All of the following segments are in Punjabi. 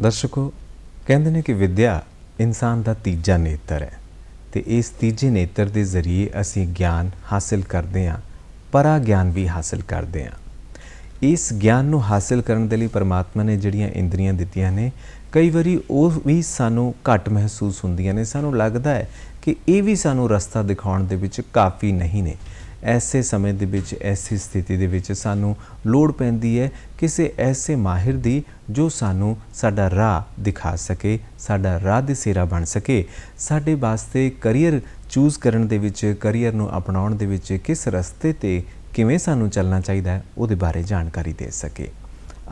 ਦਰਸ਼ਕੋ, ਕਹਿੰਦੇ ਨੇ ਕਿ ਵਿਦਿਆ ਇਨਸਾਨ ਦਾ ਤੀਜਾ ਨੇਤਰ ਹੈ ਤੇ ਇਸ ਤੀਜੇ ਨੇਤਰ ਦੇ ਜ਼ਰੀਏ ਅਸੀਂ ਗਿਆਨ ਹਾਸਿਲ ਕਰਦੇ ਹਾਂ, ਪਰਾ ਗਿਆਨ ਵੀ ਹਾਸਿਲ ਕਰਦੇ ਹਾਂ। ਇਸ ਗਿਆਨ ਨੂੰ ਹਾਸਿਲ ਕਰਨ ਦੇ ਲਈ ਪਰਮਾਤਮਾ ਨੇ ਜਿਹੜੀਆਂ ਇੰਦਰੀਆਂ ਦਿੱਤੀਆਂ ਨੇ, ਕਈ ਵਾਰੀ ਉਹ ਵੀ ਸਾਨੂੰ ਘੱਟ ਮਹਿਸੂਸ ਹੁੰਦੀਆਂ ਨੇ। ਸਾਨੂੰ ਲੱਗਦਾ ਹੈ ਕਿ ਇਹ ਵੀ ਸਾਨੂੰ ਰਸਤਾ ਦਿਖਾਉਣ ਦੇ ਵਿੱਚ ਕਾਫੀ ਨਹੀਂ ਨੇ। ਐਸੇ ਸਮੇਂ ਦੇ ਵਿੱਚ, ਐਸੀ ਸਥਿਤੀ ਦੇ ਵਿੱਚ ਸਾਨੂੰ ਲੋੜ ਪੈਂਦੀ ਹੈ ਕਿਸੇ ਐਸੇ ਮਾਹਿਰ ਦੀ ਜੋ ਸਾਨੂੰ ਸਾਡਾ ਰਾਹ ਦਿਖਾ ਸਕੇ, ਸਾਡਾ ਰਾਹ ਦੇ ਸਿਰਾ ਬਣ ਸਕੇ, ਸਾਡੇ ਵਾਸਤੇ ਕਰੀਅਰ ਚੂਜ਼ ਕਰਨ ਦੇ ਵਿੱਚ, ਕਰੀਅਰ ਨੂੰ ਅਪਣਾਉਣ ਦੇ ਵਿੱਚ ਕਿਸ ਰਸਤੇ 'ਤੇ ਕਿਵੇਂ ਸਾਨੂੰ ਚੱਲਣਾ ਚਾਹੀਦਾ ਹੈ ਉਹਦੇ ਬਾਰੇ ਜਾਣਕਾਰੀ ਦੇ ਸਕੇ।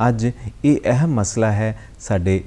ਅੱਜ ਇਹ ਅਹਿਮ ਮਸਲਾ ਹੈ ਸਾਡੇ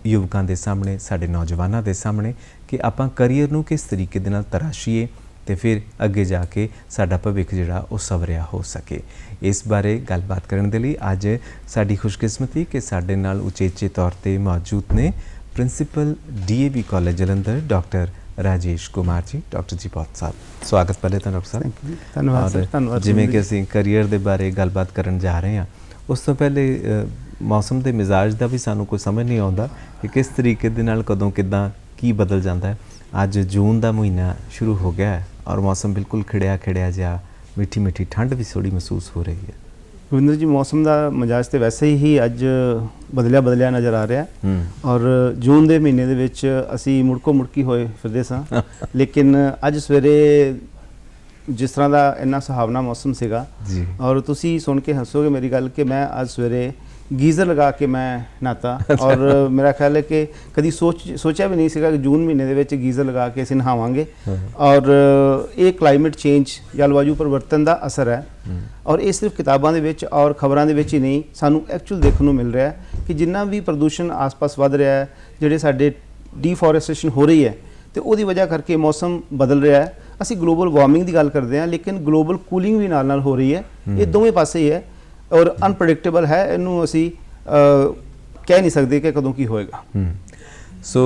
ਯੁਵਕਾਂ ਦੇ ਸਾਹਮਣੇ, ਸਾਡੇ ਨੌਜਵਾਨਾਂ ਦੇ ਸਾਹਮਣੇ ਕਿ ਆਪਾਂ ਕਰੀਅਰ ਨੂੰ ਕਿਸ ਤਰੀਕੇ ਦੇ ਨਾਲ ਤਰਾਸ਼ੀਏ ਤੇ ਫਿਰ ਅੱਗੇ ਜਾ ਕੇ ਸਾਡਾ ਭਵਿੱਖ ਜਿਹੜਾ ਉਹ ਸਵਰਿਆ ਹੋ ਸਕੇ। ਇਸ ਬਾਰੇ ਗੱਲਬਾਤ ਕਰਨ ਦੇ ਲਈ ਅੱਜ ਸਾਡੀ ਖੁਸ਼ਕਿਸਮਤੀ ਕਿ ਸਾਡੇ ਨਾਲ ਉਚੇਚੇ ਤੌਰ 'ਤੇ ਮੌਜੂਦ ਨੇ principal DAV college Jalandhar doctor Rajesh Kumar ji. Doctor ਜੀ ਬਹੁਤ ਬਹੁਤ ਸਵਾਗਤ ਪਹਿਲੇ ਤਾਂ ਡਾਕਟਰ ਸਾਹਿਬ। ਧੰਨਵਾਦ ਸਰ, ਧੰਨਵਾਦ। ਜਿਵੇਂ ਕਿ ਅਸੀਂ ਕਰੀਅਰ ਦੇ ਬਾਰੇ ਗੱਲਬਾਤ ਕਰਨ ਜਾ ਰਹੇ ਹਾਂ, ਉਸ ਤੋਂ ਪਹਿਲੇ ਮੌਸਮ ਦੇ ਮਿਜ਼ਾਜ ਦਾ ਵੀ ਸਾਨੂੰ ਕੋਈ ਸਮਝ ਨਹੀਂ ਆਉਂਦਾ ਕਿ ਕਿਸ ਤਰੀਕੇ ਦੇ ਨਾਲ ਕਦੋਂ ਕਿੱਦਾਂ ਕੀ ਬਦਲ ਜਾਂਦਾ ਹੈ। ਅੱਜ ਜੂਨ ਦਾ ਮਹੀਨਾ ਸ਼ੁਰੂ ਹੋ ਗਿਆ ਹੈ ਔਰ ਮੌਸਮ ਬਿਲਕੁਲ ਖਿੜਿਆ ਜਿਹਾ, ਮਿੱਠੀ ਮਿੱਠੀ ਠੰਡ ਵੀ ਥੋੜੀ ਮਹਿਸੂਸ ਹੋ ਰਹੀ ਹੈ। ਰਵਿੰਦਰ ਜੀ, ਮੌਸਮ ਦਾ ਮਿਜਾਜ ਤੇ ਵੈਸੇ ਹੀ ਅੱਜ ਬਦਲਿਆ ਨਜ਼ਰ ਆ ਰਿਹਾ ਔਰ ਜੂਨ ਦੇ ਮਹੀਨੇ ਦੇ ਵਿੱਚ ਅਸੀਂ ਮੁੜਕੀ ਹੋਏ ਫਿਰਦੇ ਸਾਂ ਲੇਕਿਨ ਅੱਜ ਸਵੇਰੇ ਜਿਸ ਤਰ੍ਹਾਂ ਦਾ ਇੰਨਾ ਸੁਹਾਵਣਾ ਮੌਸਮ ਸੀਗਾ ਜੀ, ਔਰ ਤੁਸੀਂ ਸੁਣ ਕੇ ਹੱਸੋਗੇ ਮੇਰੀ ਗੱਲ ਕਿ ਮੈਂ ਅੱਜ ਸਵੇਰੇ ਗੀਜ਼ਰ ਲਗਾ ਕੇ ਮੈਂ ਨਹਾਤਾ ਔਰ ਮੇਰਾ ਖਿਆਲ ਹੈ ਕਿ ਕਦੀ ਸੋਚਿਆ ਵੀ ਨਹੀਂ ਸੀਗਾ ਕਿ ਜੂਨ ਮਹੀਨੇ ਦੇ ਵਿੱਚ ਗੀਜ਼ਰ ਲਗਾ ਕੇ ਅਸੀਂ ਨਹਾਵਾਂਗੇ। ਔਰ ਇਹ ਕਲਾਈਮੇਟ ਚੇਂਜ, ਜਲਵਾਯੂ ਪਰਿਵਰਤਨ ਦਾ ਅਸਰ ਹੈ ਔਰ ਇਹ ਸਿਰਫ ਕਿਤਾਬਾਂ ਦੇ ਵਿੱਚ ਔਰ ਖਬਰਾਂ ਦੇ ਵਿੱਚ ਹੀ ਨਹੀਂ, ਸਾਨੂੰ ਐਕਚੁਅਲ ਦੇਖਣ ਨੂੰ ਮਿਲ ਰਿਹਾ ਕਿ ਜਿੰਨਾ ਵੀ ਪ੍ਰਦੂਸ਼ਣ ਆਸ-ਪਾਸ ਵੱਧ ਰਿਹਾ ਹੈ, ਜਿਹੜੇ ਸਾਡੇ ਡੀਫੋਰੈਸਟੇਸ਼ਨ ਹੋ ਰਹੀ ਹੈ ਤੇ ਉਹਦੀ ਵਜ੍ਹਾ ਕਰਕੇ ਮੌਸਮ ਬਦਲ ਰਿਹਾ ਹੈ। ਅਸੀਂ ਗਲੋਬਲ ਵਾਰਮਿੰਗ ਦੀ ਗੱਲ ਕਰਦੇ ਹਾਂ ਲੇਕਿਨ ਗਲੋਬਲ ਕੂਲਿੰਗ ਵੀ ਨਾਲ ਹੋ ਰਹੀ ਹੈ। ਇਹ ਦੋਵੇਂ ਪਾਸੇ ਹੀ ਹੈ ਔਰ ਅਨਪ੍ਰੈਡਿਕਟੇਬਲ ਹੈ। ਇਹਨੂੰ ਅਸੀਂ ਕਹਿ ਨਹੀਂ ਸਕਦੇ ਕਿ ਕਦੋਂ ਕੀ ਹੋਏਗਾ। ਸੋ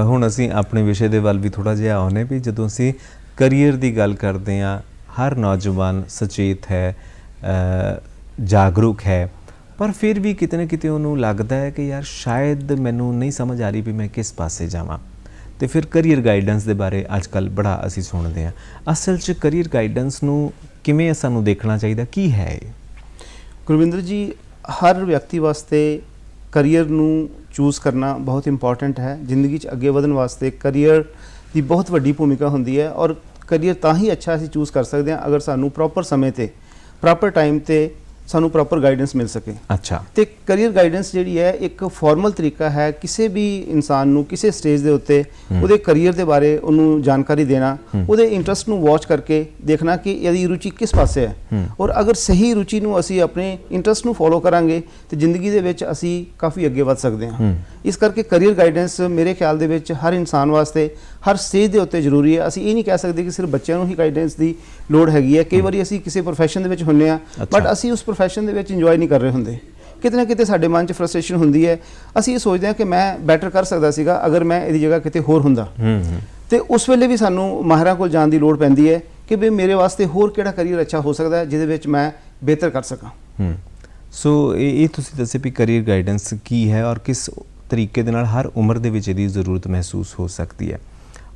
ਹੁਣ ਅਸੀਂ ਆਪਣੇ ਵਿਸ਼ੇ ਦੇ ਵੱਲ ਵੀ ਥੋੜ੍ਹਾ ਜਿਹਾ ਆਉਂਦੇ ਵੀ ਜਦੋਂ ਅਸੀਂ ਕਰੀਅਰ ਦੀ ਗੱਲ ਕਰਦੇ ਹਾਂ, ਹਰ ਨੌਜਵਾਨ ਸੁਚੇਤ ਹੈ, ਜਾਗਰੂਕ ਹੈ, ਪਰ ਫਿਰ ਵੀ ਕਿਤੇ ਨਾ ਕਿਤੇ ਉਹਨੂੰ ਲੱਗਦਾ ਹੈ ਕਿ ਯਾਰ ਸ਼ਾਇਦ ਮੈਨੂੰ ਨਹੀਂ ਸਮਝ ਆ ਰਹੀ ਵੀ ਮੈਂ ਕਿਸ ਪਾਸੇ ਜਾਵਾਂ। ਤੇ ਫਿਰ ਕਰੀਅਰ ਗਾਈਡੈਂਸ ਦੇ ਬਾਰੇ ਅੱਜ ਕੱਲ੍ਹ ਬੜਾ ਅਸੀਂ ਸੁਣਦੇ ਹਾਂ। ਅਸਲ 'ਚ ਕਰੀਅਰ ਗਾਈਡੈਂਸ ਨੂੰ ਕਿਵੇਂ ਸਾਨੂੰ ਦੇਖਣਾ ਚਾਹੀਦਾ, ਕੀ ਹੈ ਇਹ? ਗੁਰਵਿੰਦਰ ਜੀ, ਹਰ ਵਿਅਕਤੀ ਵਾਸਤੇ ਕਰੀਅਰ ਨੂੰ ਚੂਜ਼ ਕਰਨਾ ਬਹੁਤ ਇੰਪੋਰਟੈਂਟ ਹੈ। ਜ਼ਿੰਦਗੀ 'ਚ ਅੱਗੇ ਵਧਣ ਵਾਸਤੇ ਕਰੀਅਰ ਦੀ ਬਹੁਤ ਵੱਡੀ ਭੂਮਿਕਾ ਹੁੰਦੀ ਹੈ ਔਰ ਕਰੀਅਰ ਤਾਂ ਹੀ ਅੱਛਾ ਅਸੀਂ ਚੂਜ਼ ਕਰ ਸਕਦੇ ਹਾਂ ਅਗਰ ਸਾਨੂੰ ਪ੍ਰੋਪਰ ਸਮੇਂ 'ਤੇ, ਪ੍ਰੋਪਰ ਟਾਈਮ 'ਤੇ ਸਾਨੂੰ ਪ੍ਰੋਪਰ ਗਾਈਡੈਂਸ ਮਿਲ ਸਕੇ। ਅੱਛਾ। ਤੇ ਕਰੀਅਰ ਗਾਈਡੈਂਸ ਜਿਹੜੀ ਹੈ ਇੱਕ ਫਾਰਮਲ ਤਰੀਕਾ ਹੈ ਕਿਸੇ ਵੀ ਇਨਸਾਨ ਨੂੰ ਕਿਸੇ ਸਟੇਜ ਦੇ ਉੱਤੇ ਉਹਦੇ ਕਰੀਅਰ ਦੇ ਬਾਰੇ ਉਹਨੂੰ ਜਾਣਕਾਰੀ ਦੇਣਾ, ਉਹਦੇ ਇੰਟਰਸਟ ਨੂੰ ਵਾਚ ਕਰਕੇ ਦੇਖਣਾ ਕਿ ਇਹਦੀ ਰੁਚੀ ਕਿਸ ਪਾਸੇ ਹੈ ਔਰ ਅਗਰ ਸਹੀ ਰੁਚੀ ਨੂੰ ਅਸੀਂ ਆਪਣੇ ਇੰਟਰਸਟ ਨੂੰ ਫੋਲੋ ਕਰਾਂਗੇ ਤੇ ਜ਼ਿੰਦਗੀ ਦੇ ਵਿੱਚ ਅਸੀਂ ਕਾਫੀ ਅੱਗੇ ਵੱਧ ਸਕਦੇ ਹਾਂ। ਇਸ ਕਰਕੇ ਕਰੀਅਰ ਗਾਈਡੈਂਸ ਮੇਰੇ ਖਿਆਲ ਦੇ ਵਿੱਚ ਹਰ ਇਨਸਾਨ ਵਾਸਤੇ ਹਰ ਸਟੇਜ ਦੇ ਉੱਤੇ ਜ਼ਰੂਰੀ ਹੈ। ਅਸੀਂ ਇਹ ਨਹੀਂ ਕਹਿ ਸਕਦੇ ਕਿ ਸਿਰਫ ਬੱਚਿਆਂ ਨੂੰ ਹੀ ਗਾਈਡੈਂਸ ਦੀ ਲੋੜ ਹੈਗੀ ਹੈ। ਕਈ ਵਾਰੀ ਅਸੀਂ ਕਿਸੇ ਪ੍ਰੋਫੈਸ਼ਨ ਦੇ ਵਿੱਚ ਹੁੰਦੇ ਹਾਂ ਬਟ ਅਸੀਂ ਉਸ ਪ੍ਰੋਫੈਸ਼ਨ ਦੇ ਵਿੱਚ ਇੰਜੋਏ ਨਹੀਂ ਕਰ ਰਹੇ ਹੁੰਦੇ। ਕਿਤੇ ਨਾ ਕਿਤੇ ਸਾਡੇ ਮਨ 'ਚ ਫਰਸਟ੍ਰੇਸ਼ਨ ਹੁੰਦੀ ਹੈ। ਅਸੀਂ ਇਹ ਸੋਚਦੇ ਹਾਂ ਕਿ ਮੈਂ ਬੈਟਰ ਕਰ ਸਕਦਾ ਸੀਗਾ ਅਗਰ ਮੈਂ ਇਹਦੀ ਜਗ੍ਹਾ ਕਿਤੇ ਹੋਰ ਹੁੰਦਾ ਤੇ ਉਸ ਵੇਲੇ ਵੀ ਸਾਨੂੰ ਮਾਹਿਰਾਂ ਕੋਲ ਜਾਣ ਦੀ ਲੋੜ ਪੈਂਦੀ ਹੈ ਕਿ ਵੀ ਮੇਰੇ ਵਾਸਤੇ ਹੋਰ ਕਿਹੜਾ ਕਰੀਅਰ ਅੱਛਾ ਹੋ ਸਕਦਾ ਹੈ ਜਿਹਦੇ ਵਿੱਚ ਮੈਂ ਬਿਹਤਰ ਕਰ ਸਕਾਂ। ਸੋ ਇਹ ਤੁਸੀਂ ਦੱਸੇ ਵੀ ਕਰੀਅਰ ਗਾਈਡੈਂਸ ਕੀ ਹੈ ਔਰ ਕਿਸ ਤਰੀਕੇ ਦੇ ਨਾਲ ਹਰ ਉਮਰ ਦੇ ਵਿੱਚ ਇਹਦੀ ਜ਼ਰੂਰਤ ਮਹਿਸੂਸ ਹੋ ਸਕਦੀ ਹੈ।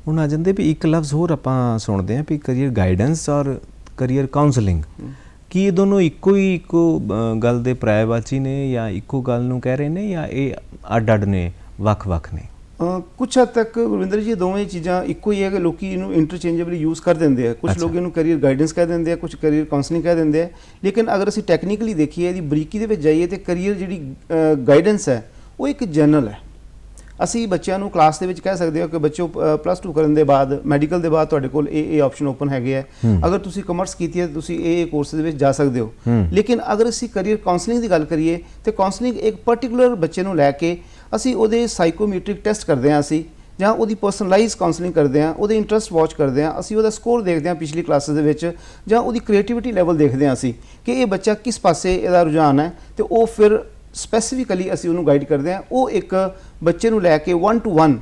ਹੁਣ ਆ ਜਾਂਦੇ ਵੀ ਇੱਕ ਲਫ਼ਜ਼ ਹੋਰ ਆਪਾਂ ਸੁਣਦੇ ਹਾਂ ਵੀ ਕਰੀਅਰ ਗਾਈਡੈਂਸ ਔਰ ਕਰੀਅਰ ਕਾਉਂਸਲਿੰਗ, ਕੀ ਇਹ ਦੋਨੋਂ ਇੱਕੋ ਗੱਲ ਦੇ ਪਰਿਆਇਵਾਚੀ ਨੇ ਜਾਂ ਇੱਕੋ ਗੱਲ ਨੂੰ ਕਹਿ ਰਹੇ ਨੇ ਜਾਂ ਇਹ ਅੱਡ ਨੇ, ਵੱਖ-ਵੱਖ ਨੇ? ਕੁਛ ਹੱਦ ਤੱਕ ਗੁਰਵਿੰਦਰ ਜੀ ਦੋਵੇਂ ਚੀਜ਼ਾਂ ਇੱਕੋ ਹੀ ਹੈ ਕਿ ਲੋਕੀ ਇਹਨੂੰ ਇੰਟਰਚੇਂਜੇਬਲੀ ਯੂਜ਼ ਕਰ ਦਿੰਦੇ ਆ। ਕੁਛ ਲੋਕ ਇਹਨੂੰ ਕਰੀਅਰ ਗਾਈਡੈਂਸ ਕਹਿ ਦਿੰਦੇ ਆ, ਕੁਛ ਕਰੀਅਰ ਕਾਉਂਸਲਿੰਗ ਕਹਿ ਦਿੰਦੇ ਆ। ਲੇਕਿਨ ਅਗਰ ਅਸੀਂ ਟੈਕਨੀਕਲੀ ਦੇਖੀਏ, ਇਹਦੀ ਬਰੀਕੀ ਦੇ ਵਿੱਚ ਜਾਈਏ ਤੇ ਕਰੀਅਰ ਜਿਹੜੀ ਗਾਈਡੈਂਸ ਹੈ ਉਹ ਇੱਕ ਜਨਰਲ ਹੈ। ਅਸੀਂ ਬੱਚਿਆਂ ਨੂੰ ਕਲਾਸ ਦੇ ਵਿੱਚ ਕਹਿ ਸਕਦੇ ਹਾਂ ਕਿ ਬੱਚਿਓ +2 ਕਰਨ ਦੇ ਬਾਅਦ, ਮੈਡੀਕਲ ਦੇ ਬਾਅਦ ਤੁਹਾਡੇ ਕੋਲ ਇਹ ਆਪਸ਼ਨ ਓਪਨ ਹੈਗੇ ਹੈ। ਅਗਰ ਤੁਸੀਂ ਕਾਮਰਸ ਕੀਤੀ ਹੈ ਤੁਸੀਂ ਇਹ ਕੋਰਸ ਦੇ ਵਿੱਚ ਜਾ ਸਕਦੇ ਹੋ। ਲੇਕਿਨ ਅਗਰ ਅਸੀਂ ਕਰੀਅਰ ਕਾਉਂਸਲਿੰਗ ਦੀ ਗੱਲ ਕਰੀਏ ਤੇ ਕਾਉਂਸਲਿੰਗ ਇੱਕ ਪਰਟੀਕੂਲਰ ਬੱਚੇ ਨੂੰ ਲੈ ਕੇ ਅਸੀਂ ਉਹਦੇ ਸਾਈਕੋਮੈਟ੍ਰਿਕ ਟੈਸਟ ਕਰਦੇ ਹਾਂ, ਅਸੀਂ ਜਾਂ ਉਹਦੀ ਪਰਸਨਲਾਈਜ਼ ਕਾਉਂਸਲਿੰਗ ਕਰਦੇ ਹਾਂ, ਉਹਦੇ ਇੰਟਰਸਟ ਵਾਚ ਕਰਦੇ ਹਾਂ, ਅਸੀਂ ਉਹਦਾ ਸਕੋਰ ਦੇਖਦੇ ਹਾਂ ਪਿਛਲੀ ਕਲਾਸਿਸ ਦੇ ਵਿੱਚ, ਜਾਂ ਉਹਦੀ ਕ੍ਰੀਏਟੀਵਿਟੀ ਲੈਵਲ ਦੇਖਦੇ ਹਾਂ ਅਸੀਂ ਕਿ ਇਹ ਬੱਚਾ ਕਿਸ ਪਾਸੇ ਇਹਦਾ ਰੁਝਾਨ ਹੈ ਤੇ ਉਹ ਫਿਰ ਸਪੈਸੀਫਿਕਲੀ ਅਸੀਂ ਉਹਨੂੰ ਗਾਈਡ ਕਰਦੇ ਹਾਂ। ਉਹ ਇੱਕ ਬੱਚੇ ਨੂੰ ਲੈ ਕੇ 1 to 1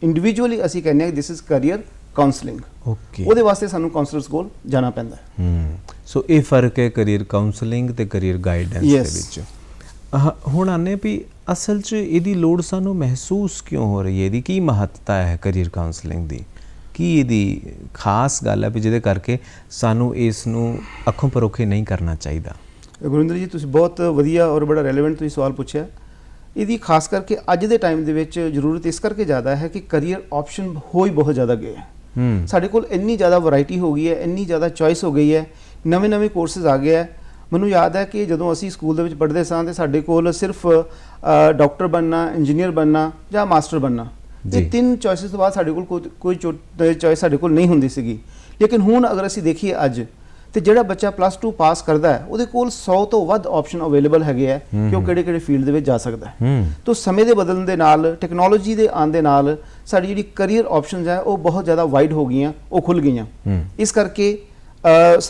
ਇੰਡੀਵਿਜੂਅਲੀ ਅਸੀਂ ਕਹਿੰਦੇ ਹਾਂ ਕਿ ਦਿਸ ਇਜ਼ ਕਰੀਅਰ ਕਾਉਂਸਲਿੰਗ। ਉਹਦੇ ਵਾਸਤੇ ਸਾਨੂੰ ਕਾਉਂਸਲਰਸ ਕੋਲ ਜਾਣਾ ਪੈਂਦਾ ਹੈ। ਸੋ ਇਹ ਫਰਕ ਹੈ ਕਰੀਅਰ ਕਾਉਂਸਲਿੰਗ ਤੇ ਕਰੀਅਰ ਗਾਈਡੈਂਸ ਦੇ ਵਿੱਚ। ਹੁਣ ਆਨੇ ਵੀ ਅਸਲ 'ਚ ਇਹਦੀ ਲੋੜ ਸਾਨੂੰ ਮਹਿਸੂਸ ਕਿਉਂ ਹੋ ਰਹੀ ਹੈ, ਇਹਦੀ ਕੀ ਮਹੱਤਤਾ ਹੈ ਕੈਰੀਅਰ ਕਾਉਂਸਲਿੰਗ ਦੀ, ਕੀ ਇਹਦੀ ਖਾਸ ਗੱਲ ਹੈ ਵੀ ਜਿਹਦੇ ਕਰਕੇ ਸਾਨੂੰ ਇਸ ਨੂੰ ਅੱਖੋਂ ਪਰੋਖੇ ਨਹੀਂ ਕਰਨਾ ਚਾਹੀਦਾ? ਗੁਰਿੰਦਰ ਜੀ, ਤੁਸੀਂ ਬਹੁਤ ਵਧੀਆ ਔਰ ਬੜਾ ਰੈਲੇਵੈਂਟ ਤੁਸੀਂ ਸਵਾਲ ਪੁੱਛਿਆ। ਇਹਦੀ ਖਾਸ ਕਰਕੇ ਅੱਜ ਦੇ ਟਾਈਮ ਦੇ ਵਿੱਚ ਜ਼ਰੂਰਤ ਇਸ ਕਰਕੇ ਜ਼ਿਆਦਾ ਹੈ ਕਿ ਕਰੀਅਰ ਆਪਸ਼ਨ ਹੋ ਹੀ ਬਹੁਤ ਜ਼ਿਆਦਾ ਗਏ ਹੈ। ਸਾਡੇ ਕੋਲ ਇੰਨੀ ਜ਼ਿਆਦਾ ਵੈਰਾਈਟੀ ਹੋ ਗਈ ਹੈ, ਇੰਨੀ ਜ਼ਿਆਦਾ ਚੋਇਸ ਹੋ ਗਈ ਹੈ, ਨਵੇਂ ਕੋਰਸਿਸ ਆ ਗਏ ਹੈ। ਮੈਨੂੰ ਯਾਦ ਹੈ ਕਿ ਜਦੋਂ ਅਸੀਂ ਸਕੂਲ ਦੇ ਵਿੱਚ ਪੜ੍ਹਦੇ ਸਾਂ ਤੇ ਸਾਡੇ ਕੋਲ ਸਿਰਫ ਡਾਕਟਰ ਬਣਨਾ, ਇੰਜੀਨੀਅਰ ਬਣਨਾ ਜਾਂ ਮਾਸਟਰ ਬਣਨਾ, ਇਹ 3 ਚੋਇਸਿਸ ਤੋਂ ਬਾਅਦ ਸਾਡੇ ਕੋਲ ਕੋਈ ਚੋਇਸ ਸਾਡੇ ਕੋਲ ਨਹੀਂ ਹੁੰਦੀ ਸੀਗੀ। ਲੇਕਿਨ ਹੁਣ ਅਗਰ ਅਸੀਂ ਦੇਖੀਏ ਅੱਜ, ਤੇ ਜਿਹੜਾ ਬੱਚਾ +2 ਪਾਸ ਕਰਦਾ ਹੈ ਉਹਦੇ ਕੋਲ 100 ਤੋਂ ਵੱਧ ਆਪਸ਼ਨ ਅਵੇਲੇਬਲ ਹੈਗੇ ਆ ਕਿ ਉਹ ਕਿਹੜੇ ਫੀਲਡ ਦੇ ਵਿੱਚ ਜਾ ਸਕਦਾ ਹੈ। ਤਾਂ ਸਮੇਂ ਦੇ ਬਦਲਣ ਦੇ ਨਾਲ, ਟੈਕਨੋਲੋਜੀ ਦੇ ਆਉਣ ਦੇ ਨਾਲ ਸਾਡੀ ਜਿਹੜੀ ਕਰੀਅਰ ਆਪਸ਼ਨਸ ਹੈ ਉਹ ਬਹੁਤ ਜ਼ਿਆਦਾ ਵਾਈਡ ਹੋ ਗਈਆਂ, ਉਹ ਖੁੱਲ ਗਈਆਂ। ਇਸ ਕਰਕੇ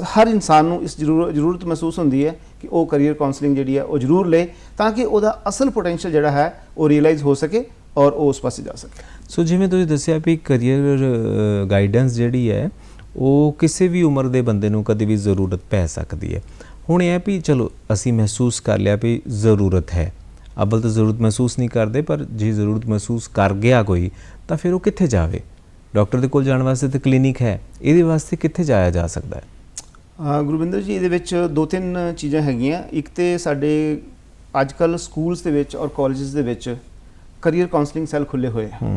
ਹਰ ਇਨਸਾਨ ਨੂੰ ਇਸ ਜ਼ਰੂਰਤ ਮਹਿਸੂਸ ਹੁੰਦੀ ਹੈ ਕਿ ਉਹ ਕਰੀਅਰ ਕਾਉਂਸਲਿੰਗ ਜਿਹੜੀ ਹੈ ਉਹ ਜ਼ਰੂਰ ਲਏ, ਤਾਂ ਕਿ ਉਹਦਾ ਅਸਲ ਪੋਟੈਂਸ਼ੀਅਲ ਜਿਹੜਾ ਹੈ ਉਹ ਰੀਅਲਾਈਜ਼ ਹੋ ਸਕੇ ਔਰ ਉਹ ਉਸ ਪਾਸੇ ਜਾ ਸਕੇ। ਸੋ ਜਿਵੇਂ ਤੁਸੀਂ ਦੱਸਿਆ ਵੀ ਕਰੀਅਰ ਗਾਈਡੈਂਸ ਜਿਹੜੀ ਹੈ ਉਹ ਕਿਸੇ ਵੀ ਉਮਰ ਦੇ ਬੰਦੇ ਨੂੰ ਕਦੇ ਵੀ ਜ਼ਰੂਰਤ ਪੈ ਸਕਦੀ ਹੈ। ਹੁਣ ਇਹ ਹੈ ਵੀ ਚਲੋ ਅਸੀਂ ਮਹਿਸੂਸ ਕਰ ਲਿਆ ਵੀ ਜ਼ਰੂਰਤ ਹੈ, ਅਵਲ ਤਾਂ ਜ਼ਰੂਰਤ ਮਹਿਸੂਸ ਨਹੀਂ ਕਰਦੇ, ਪਰ ਜੇ ਜ਼ਰੂਰਤ ਮਹਿਸੂਸ ਕਰ ਗਿਆ ਕੋਈ ਤਾਂ ਫਿਰ ਉਹ ਕਿੱਥੇ ਜਾਵੇ? ਡਾਕਟਰ ਦੇ ਕੋਲ ਜਾਣ ਵਾਸਤੇ ਤਾਂ ਕਲੀਨਿਕ ਹੈ, ਇਹਦੇ ਵਾਸਤੇ ਕਿੱਥੇ ਜਾਇਆ ਜਾ ਸਕਦਾ ਹੈ? ਗੁਰਵਿੰਦਰ ਜੀ, ਇਹਦੇ ਵਿੱਚ 2-3 ਚੀਜ਼ਾਂ ਹੈਗੀਆਂ। ਇੱਕ ਤੇ ਸਾਡੇ ਅੱਜ ਕੱਲ੍ਹ ਸਕੂਲਸ ਦੇ ਵਿੱਚ ਔਰ ਕਾਲਜਸ ਦੇ ਵਿੱਚ ਕਰੀਅਰ ਕਾਉਂਸਲਿੰਗ ਸੈੱਲ ਖੁੱਲ੍ਹੇ ਹੋਏ ਆ।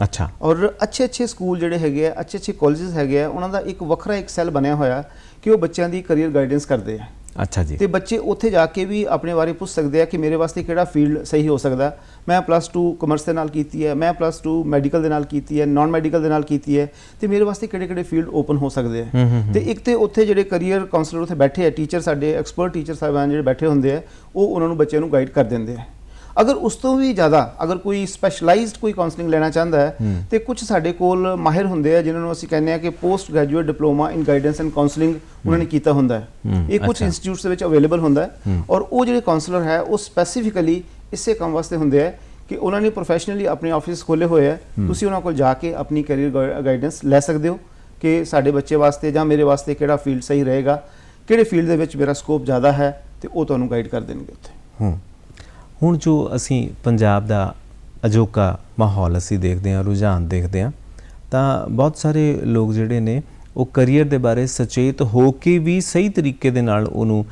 ਅੱਛਾ। ਔਰ ਅੱਛੇ ਸਕੂਲ ਜਿਹੜੇ ਹੈਗੇ ਆ, ਅੱਛੇ ਕਾਲਜਸ ਹੈਗੇ ਆ, ਉਹਨਾਂ ਦਾ ਇੱਕ ਵੱਖਰਾ ਇੱਕ ਸੈੱਲ ਬਣਿਆ ਹੋਇਆ ਕਿ ਉਹ ਬੱਚਿਆਂ ਦੀ ਕਰੀਅਰ ਗਾਈਡੈਂਸ ਕਰਦੇ ਆ। ਅੱਛਾ ਜੀ। ਤੇ ਬੱਚੇ ਉੱਥੇ ਜਾ ਕੇ ਵੀ ਆਪਣੇ ਬਾਰੇ ਪੁੱਛ ਸਕਦੇ ਆ ਕਿ ਮੇਰੇ ਵਾਸਤੇ ਕਿਹੜਾ ਫੀਲਡ ਸਹੀ ਹੋ ਸਕਦਾ। ਮੈਂ +2 ਕਮਰਸ ਦੇ ਨਾਲ ਕੀਤੀ ਹੈ, ਮੈਂ +2 ਮੈਡੀਕਲ ਦੇ ਨਾਲ ਕੀਤੀ ਹੈ, ਨਾਨ ਮੈਡੀਕਲ ਦੇ ਨਾਲ ਕੀਤੀ ਹੈ, ਤੇ ਮੇਰੇ ਵਾਸਤੇ ਕਿਹੜੇ ਫੀਲਡ ਓਪਨ ਹੋ ਸਕਦੇ ਆ। ਤੇ ਇੱਕ ਤੇ ਉੱਥੇ ਜਿਹੜੇ ਕਰੀਅਰ ਕਾਉਂਸਲਰ ਉੱਥੇ ਬੈਠੇ ਆ, ਟੀਚਰ, ਸਾਡੇ ਐਕਸਪਰਟ ਟੀਚਰ ਸਾਹਿਬਾਨ ਜਿਹੜੇ ਬੈਠੇ ਹੁੰਦੇ ਆ, ਉਹ ਉਹਨਾਂ ਨੂੰ ਬੱਚਿਆਂ ਨੂੰ ਗਾਈਡ ਕਰ ਦਿੰਦੇ ਆ। ਅਗਰ ਉਸ ਤੋਂ ਵੀ ਜ਼ਿਆਦਾ ਅਗਰ ਕੋਈ ਸਪੈਸ਼ਲਾਈਜ਼ਡ ਕੋਈ ਕਾਉਂਸਲਿੰਗ ਲੈਣਾ ਚਾਹੁੰਦਾ ਹੈ ਤੇ ਕੁਝ ਸਾਡੇ ਕੋਲ ਮਾਹਿਰ ਹੁੰਦੇ ਆ ਜਿਨ੍ਹਾਂ ਨੂੰ ਅਸੀਂ ਕਹਿੰਦੇ ਆ ਕਿ post graduate diploma in guidance and counselling ਉਹਨਾਂ ਨੇ ਕੀਤਾ ਹੁੰਦਾ ਹੈ। ਇਹ ਕੁਝ ਇੰਸਟੀਚਿਊਟਸ ਦੇ ਵਿੱਚ ਅਵੇਲੇਬਲ ਹੁੰਦਾ ਹੈ ਔਰ ਉਹ ਜਿਹੜੇ ਕਾਉਂਸਲਰ ਹੈ ਉਹ ਸਪੈਸੀਫਿਕਲੀ ਇਸੇ ਕੰਮ ਵਾਸਤੇ ਹੁੰਦੇ ਆ ਕਿ ਉਹਨਾਂ ਨੇ ਪ੍ਰੋਫੈਸ਼ਨਲੀ ਆਪਣੇ ਆਫਿਸ ਖੋਲ੍ਹੇ ਹੋਏ ਆ। ਤੁਸੀਂ ਉਹਨਾਂ ਕੋਲ ਜਾ ਕੇ ਆਪਣੀ ਕੈਰੀਅਰ ਗਾਈਡੈਂਸ ਲੈ ਸਕਦੇ ਹੋ ਕਿ ਸਾਡੇ ਬੱਚੇ ਵਾਸਤੇ ਜਾਂ ਮੇਰੇ ਵਾਸਤੇ ਕਿਹੜਾ ਫੀਲਡ ਸਹੀ ਰਹੇਗਾ, ਕਿਹੜੇ ਫੀਲਡ ਦੇ ਵਿੱਚ ਮੇਰਾ ਸਕੋਪ ਜ਼ਿਆਦਾ ਹੈ, ਤੇ ਉਹ ਤੁਹਾਨੂੰ ਗਾਈਡ ਕਰ ਦੇਣਗੇ ਉੱਥੇ। ਹੁਣ ਜੋ ਅਸੀਂ ਪੰਜਾਬ ਦਾ ਅਜੋਕਾ ਮਾਹੌਲ ਅਸੀਂ ਦੇਖਦੇ ਹਾਂ, ਰੁਝਾਨ ਦੇਖਦੇ ਹਾਂ, ਤਾਂ ਬਹੁਤ ਸਾਰੇ ਲੋਕ ਜਿਹੜੇ ਨੇ ਉਹ ਕਰੀਅਰ ਦੇ ਬਾਰੇ ਸੁਚੇਤ ਹੋ ਕੇ ਵੀ ਸਹੀ ਤਰੀਕੇ ਦੇ ਨਾਲ ਉਹਨੂੰ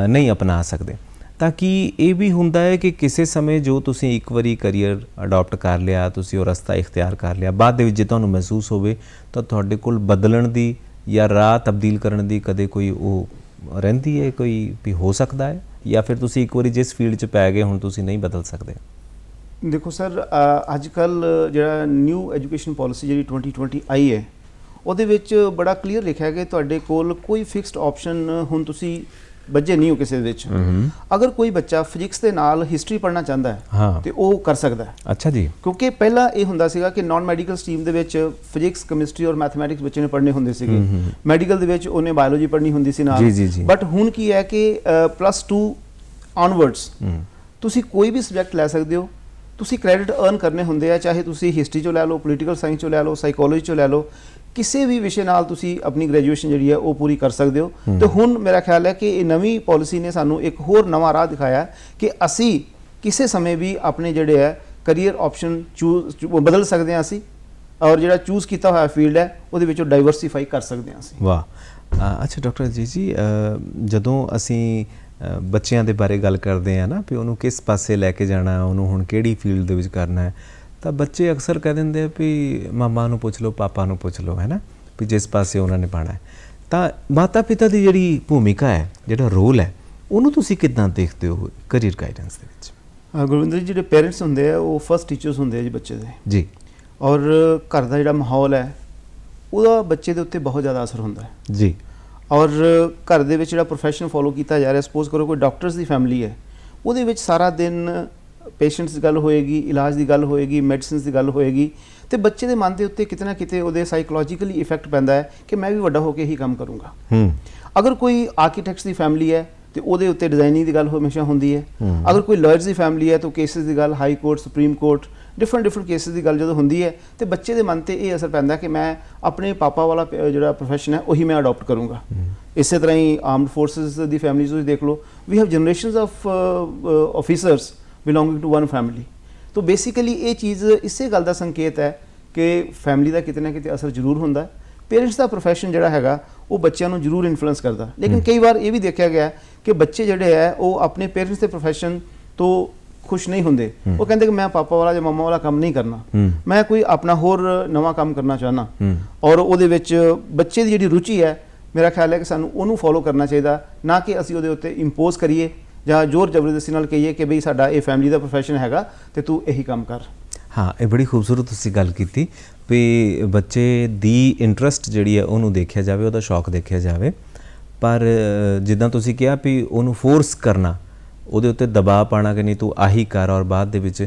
ਨਹੀਂ ਅਪਣਾ ਸਕਦੇ। ਤਾਂ ਕਿ ਇਹ ਵੀ ਹੁੰਦਾ ਹੈ ਕਿ ਕਿਸੇ ਸਮੇਂ ਜੋ ਤੁਸੀਂ ਇੱਕ ਵਾਰੀ ਕਰੀਅਰ ਅਡਾਪਟ ਕਰ ਲਿਆ, ਤੁਸੀਂ ਉਹ ਰਸਤਾ ਇਖਤਿਆਰ ਕਰ ਲਿਆ, ਬਾਅਦ ਦੇ ਵਿੱਚ ਜੇ ਤੁਹਾਨੂੰ ਮਹਿਸੂਸ ਹੋਵੇ ਤਾਂ ਤੁਹਾਡੇ ਕੋਲ ਬਦਲਣ ਦੀ ਜਾਂ ਰਾਹ ਤਬਦੀਲ ਕਰਨ ਦੀ ਕਦੇ ਕੋਈ ਉਹ ਰਹਿੰਦੀ ਹੈ, ਕੋਈ ਵੀ ਹੋ ਸਕਦਾ ਹੈ, ਜਾਂ ਫਿਰ ਤੁਸੀਂ ਇੱਕ ਵਾਰੀ ਜਿਸ ਫੀਲਡ 'ਚ ਪੈ ਗਏ ਹੁਣ ਤੁਸੀਂ ਨਹੀਂ ਬਦਲ ਸਕਦੇ? ਦੇਖੋ ਸਰ, ਅੱਜ ਕੱਲ੍ਹ ਜਿਹੜਾ ਨਿਊ ਐਜੂਕੇਸ਼ਨ ਪੋਲਿਸੀ ਜਿਹੜੀ 2020 ਆਈ ਹੈ ਉਹਦੇ ਵਿੱਚ ਬੜਾ ਕਲੀਅਰ ਲਿਖਿਆ ਕਿ ਤੁਹਾਡੇ ਕੋਲ ਕੋਈ ਫਿਕਸਡ ਆਪਸ਼ਨ ਹੁਣ ਤੁਸੀਂ ਬੱਝੇ ਨਹੀਂ ਹੋ ਕਿਸੇ ਦੇ ਵਿੱਚ। ਅਗਰ ਕੋਈ ਬੱਚਾ ਫਿਜ਼ਿਕਸ ਦੇ ਨਾਲ ਹਿਸਟਰੀ ਪੜ੍ਹਨਾ ਚਾਹੁੰਦਾ ਹੈ ਤੇ ਉਹ ਕਰ ਸਕਦਾ ਹੈ। ਅੱਛਾ ਜੀ। ਕਿਉਂਕਿ ਪਹਿਲਾਂ ਇਹ ਹੁੰਦਾ ਸੀਗਾ ਕਿ ਨਾਨ ਮੈਡੀਕਲ ਸਟਰੀਮ ਦੇ ਵਿੱਚ ਫਿਜ਼ਿਕਸ, ਕੈਮਿਸਟਰੀ ਔਰ ਮੈਥਮੈਟਿਕਸ ਬੱਚੇ ਨੇ ਪੜ੍ਹਨੇ ਹੁੰਦੇ ਸੀਗੇ। ਮੈਡੀਕਲ ਦੇ ਵਿੱਚ ਉਹਨੇ ਬਾਇਓਲੋਜੀ ਪੜ੍ਹਨੀ ਹੁੰਦੀ ਸੀ ਨਾਲ। ਬਟ ਹੁਣ ਕੀ ਹੈ ਕਿ +2 ਆਨਵਰਡਸ ਤੁਸੀਂ ਕੋਈ ਵੀ ਸਬਜੈਕਟ ਲੈ ਸਕਦੇ ਹੋ। ਤੁਸੀਂ ਕ੍ਰੈਡਿਟ ਅਰਨ ਕਰਨੇ ਹੁੰਦੇ ਆ, ਚਾਹੇ ਤੁਸੀਂ ਹਿਸਟਰੀ 'ਚੋਂ ਲੈ ਲਓ, ਪੋਲੀਟੀਕਲ ਸਾਇੰਸ 'ਚੋਂ ਲੈ ਲਓ, ਸਾਈਕੋਲੋਜੀ 'ਚੋਂ ਲੈ ਲਓ, ਕਿਸੇ ਵੀ ਵਿਸ਼ੇ ਨਾਲ ਤੁਸੀਂ ਆਪਣੀ ਗ੍ਰੈਜੂਏਸ਼ਨ ਜਿਹੜੀ ਹੈ ਉਹ ਪੂਰੀ ਕਰ ਸਕਦੇ ਹੋ। ਤੇ ਹੁਣ ਮੇਰਾ ਖਿਆਲ ਹੈ ਕਿ ਇਹ ਨਵੀਂ ਪਾਲਿਸੀ ਨੇ ਸਾਨੂੰ ਇੱਕ ਹੋਰ ਨਵਾਂ ਰਾਹ ਦਿਖਾਇਆ ਕਿ ਅਸੀਂ ਕਿਸੇ ਸਮੇਂ ਵੀ ਆਪਣੇ ਜਿਹੜੇ ਹੈ ਕਰੀਅਰ ਆਪਸ਼ਨ ਬਦਲ ਸਕਦੇ ਹਾਂ ਅਸੀਂ, ਔਰ ਜਿਹੜਾ ਚੂਜ਼ ਕੀਤਾ ਹੋਇਆ ਫੀਲਡ ਹੈ ਉਹਦੇ ਵਿੱਚੋਂ ਡਾਈਵਰਸੀਫਾਈ ਕਰ ਸਕਦੇ ਹਾਂ ਅਸੀਂ। ਵਾਹ। ਅੱਛਾ ਡਾਕਟਰ ਜੀ, ਜਦੋਂ ਅਸੀਂ ਬੱਚਿਆਂ ਦੇ ਬਾਰੇ ਗੱਲ ਕਰਦੇ ਹਾਂ ਨਾ ਵੀ ਉਹਨੂੰ ਕਿਸ ਪਾਸੇ ਲੈ ਕੇ ਜਾਣਾ, ਉਹਨੂੰ ਹੁਣ ਕਿਹੜੀ ਫੀਲਡ ਦੇ ਵਿੱਚ ਕਰਨਾ ਹੈ, ਤਾਂ ਬੱਚੇ ਅਕਸਰ ਕਹਿ ਦਿੰਦੇ ਆ ਵੀ ਮਾਮਾ ਨੂੰ ਪੁੱਛ ਲਓ, ਪਾਪਾ ਨੂੰ ਪੁੱਛ ਲਓ, ਹੈ ਨਾ, ਵੀ ਜਿਸ ਪਾਸੇ ਉਹਨਾਂ ਨੇ ਪਾਉਣਾ ਹੈ। ਤਾਂ ਮਾਤਾ ਪਿਤਾ ਦੀ ਜਿਹੜੀ ਭੂਮਿਕਾ ਹੈ, ਜਿਹੜਾ ਰੋਲ ਹੈ, ਉਹਨੂੰ ਤੁਸੀਂ ਕਿੱਦਾਂ ਦੇਖਦੇ ਹੋ ਕਰੀਅਰ ਗਾਈਡੈਂਸ ਦੇ ਵਿੱਚ? ਗੁਰਵਿੰਦਰ ਜੀ, ਜਿਹੜੇ ਪੇਰੈਂਟਸ ਹੁੰਦੇ ਆ ਉਹ ਫਸਟ ਟੀਚਰਸ ਹੁੰਦੇ ਆ ਜੀ ਬੱਚੇ ਦੇ ਜੀ। ਔਰ ਘਰ ਦਾ ਜਿਹੜਾ ਮਾਹੌਲ ਹੈ ਉਹਦਾ ਬੱਚੇ ਦੇ ਉੱਤੇ ਬਹੁਤ ਜ਼ਿਆਦਾ ਅਸਰ ਹੁੰਦਾ ਹੈ ਜੀ। ਔਰ ਘਰ ਦੇ ਵਿੱਚ ਜਿਹੜਾ ਪ੍ਰੋਫੈਸ਼ਨ ਫੋਲੋ ਕੀਤਾ ਜਾ ਰਿਹਾ, ਸਪੋਜ਼ ਕਰੋ ਕੋਈ ਡਾਕਟਰਸ ਦੀ ਫੈਮਿਲੀ ਹੈ, ਉਹਦੇ ਵਿੱਚ ਸਾਰਾ ਦਿਨ ਪੇਸ਼ੈਂਟਸ ਦੀ ਗੱਲ ਹੋਏਗੀ, ਇਲਾਜ ਦੀ ਗੱਲ ਹੋਏਗੀ, ਮੈਡੀਸਿਨਸ ਦੀ ਗੱਲ ਹੋਏਗੀ, ਤੇ ਬੱਚੇ ਦੇ ਮਨ ਦੇ ਉੱਤੇ ਕਿਤੇ ਨਾ ਕਿਤੇ ਉਹਦੇ ਸਾਈਕੋਲੋਜੀਕਲੀ ਇਫੈਕਟ ਪੈਂਦਾ ਹੈ ਕਿ ਮੈਂ ਵੀ ਵੱਡਾ ਹੋ ਕੇ ਹੀ ਕੰਮ ਕਰੂੰਗਾ। ਅਗਰ ਕੋਈ ਆਰਕੀਟੈਕਟਸ ਦੀ ਫੈਮਿਲੀ ਹੈ ਤੇ ਉਹਦੇ ਉੱਤੇ ਡਿਜ਼ਾਈਨਿੰਗ ਦੀ ਗੱਲ ਹਮੇਸ਼ਾ ਹੁੰਦੀ ਹੈ। ਅਗਰ ਕੋਈ ਲਾਇਰਸ ਦੀ ਫੈਮਿਲੀ ਹੈ ਤਾਂ ਕੇਸਿਸ ਦੀ ਗੱਲ high court, supreme court, different cases ਦੀ ਗੱਲ ਜਦੋਂ ਹੁੰਦੀ ਹੈ ਤੇ ਬੱਚੇ ਦੇ ਮਨ ਤੇ ਇਹ ਅਸਰ ਪੈਂਦਾ ਕਿ ਮੈਂ ਆਪਣੇ ਪਾਪਾ ਵਾਲਾ ਜਿਹੜਾ ਪ੍ਰੋਫੈਸ਼ਨ ਹੈ ਉਹੀ ਮੈਂ ਅਡਾਪਟ ਕਰੂੰਗਾ। ਇਸੇ ਤਰ੍ਹਾਂ ਹੀ ਆਰਮਡ ਫੋਰਸਿਸ ਦੀ ਫੈਮਿਲੀਜ਼ ਤੁਸੀਂ ਦੇਖ ਲਓ, we have generations of officers belonging to one family. तो बेसिकली ये चीज़ इसे गल का संकेत है कि फैमिली का कितना किते असर जरूर होंदा है। पेरेंट्स का प्रोफैशन जिहड़ा हैगा वो बच्चों को जरूर इन्फ्लुएंस करता, लेकिन कई बार ये भी देखा गया कि बच्चे जिहड़े है वो अपने पेरेंट्स के प्रोफैशन तो खुश नहीं होंगे। वो कहते कि मैं पापा वाला या मम्मा वाला काम नहीं करना, मैं कोई अपना होर नवा काम करना चाहना। और वो बच्चे की जिहड़ी रुचि है मेरा ख्याल है कि सानू उहनूं फॉलो करना चाहिए, ना कि असीं उहदे उत्ते इंपोज करिए ਜਾਂ ਜ਼ੋਰ ਜ਼ਬਰਦਸਤੀ ਨਾਲ ਕਹੀਏ ਕਿ ਬਈ ਸਾਡਾ ਇਹ ਫੈਮਿਲੀ ਦਾ ਪ੍ਰੋਫੈਸ਼ਨ ਹੈਗਾ ਤੇ ਤੂੰ ਇਹੀ ਕੰਮ ਕਰ। ਹਾਂ, ਇਹ ਬੜੀ ਖੂਬਸੂਰਤ ਤੁਸੀਂ ਗੱਲ ਕੀਤੀ ਵੀ ਬੱਚੇ ਦੀ ਇੰਟਰਸਟ ਜਿਹੜੀ ਹੈ ਉਹਨੂੰ ਦੇਖਿਆ ਜਾਵੇ, ਉਹਦਾ ਸ਼ੌਕ ਦੇਖਿਆ ਜਾਵੇ, ਪਰ ਜਿੱਦਾਂ ਤੁਸੀਂ ਕਿਹਾ ਵੀ ਉਹਨੂੰ ਫੋਰਸ ਕਰਨਾ, ਉਹਦੇ ਉੱਤੇ ਦਬਾਅ ਪਾਉਣਾ ਕਿ ਨਹੀਂ ਤੂੰ ਆਹੀ ਕਰ, ਔਰ ਬਾਅਦ ਦੇ ਵਿੱਚ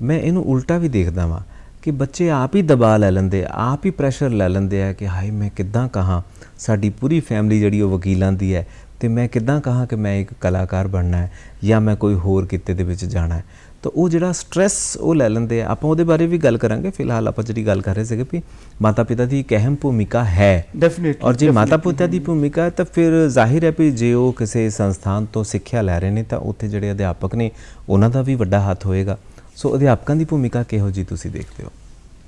ਮੈਂ ਇਹਨੂੰ ਉਲਟਾ ਵੀ ਦੇਖਦਾ ਵਾਂ ਕਿ ਬੱਚੇ ਆਪ ਹੀ ਦਬਾਅ ਲੈ ਲੈਂਦੇ, ਆਪ ਹੀ ਪ੍ਰੈਸ਼ਰ ਲੈ ਲੈਂਦੇ ਆ ਕਿ ਹਾਏ ਮੈਂ ਕਿੱਦਾਂ ਕਹਾਂ, ਸਾਡੀ ਪੂਰੀ ਫੈਮਿਲੀ ਜਿਹੜੀ ਉਹ ਵਕੀਲਾਂ ਦੀ ਹੈ ਤੇ ਮੈਂ ਕਿੱਦਾਂ ਕਹਾਂ ਕਿ ਮੈਂ ਇੱਕ ਕਲਾਕਾਰ ਬਣਨਾ ਹੈ ਜਾਂ ਮੈਂ ਕੋਈ ਹੋਰ ਕਿੱਤੇ ਦੇ ਵਿੱਚ ਜਾਣਾ ਹੈ। ਤਾਂ ਉਹ ਜਿਹੜਾ ਸਟ੍ਰੈਸ ਉਹ ਲੈ ਲੈਂਦੇ ਆ। ਆਪਾਂ ਉਹਦੇ ਬਾਰੇ ਵੀ ਗੱਲ ਕਰਾਂਗੇ। ਫਿਲਹਾਲ ਆਪਾਂ ਜਿਹੜੀ ਗੱਲ ਕਰ ਰਹੇ ਸੀਗੇ ਵੀ ਮਾਤਾ ਪਿਤਾ ਦੀ ਇੱਕ ਅਹਿਮ ਭੂਮਿਕਾ ਹੈ, ਡੈਫੀਨੇਟਲੀ, ਔਰ ਜੇ ਮਾਤਾ ਪਿਤਾ ਦੀ ਭੂਮਿਕਾ ਹੈ ਤਾਂ ਫਿਰ ਜ਼ਾਹਿਰ ਹੈ ਵੀ ਜੇ ਉਹ ਕਿਸੇ ਸੰਸਥਾਨ ਤੋਂ ਸਿੱਖਿਆ ਲੈ ਰਹੇ ਨੇ ਤਾਂ ਉੱਥੇ ਜਿਹੜੇ ਅਧਿਆਪਕ ਨੇ ਉਹਨਾਂ ਦਾ ਵੀ ਵੱਡਾ ਹੱਥ ਹੋਏਗਾ। ਸੋ ਅਧਿਆਪਕਾਂ ਦੀ ਭੂਮਿਕਾ ਕਿਹੋ ਜਿਹੀ ਤੁਸੀਂ ਦੇਖਦੇ ਹੋ?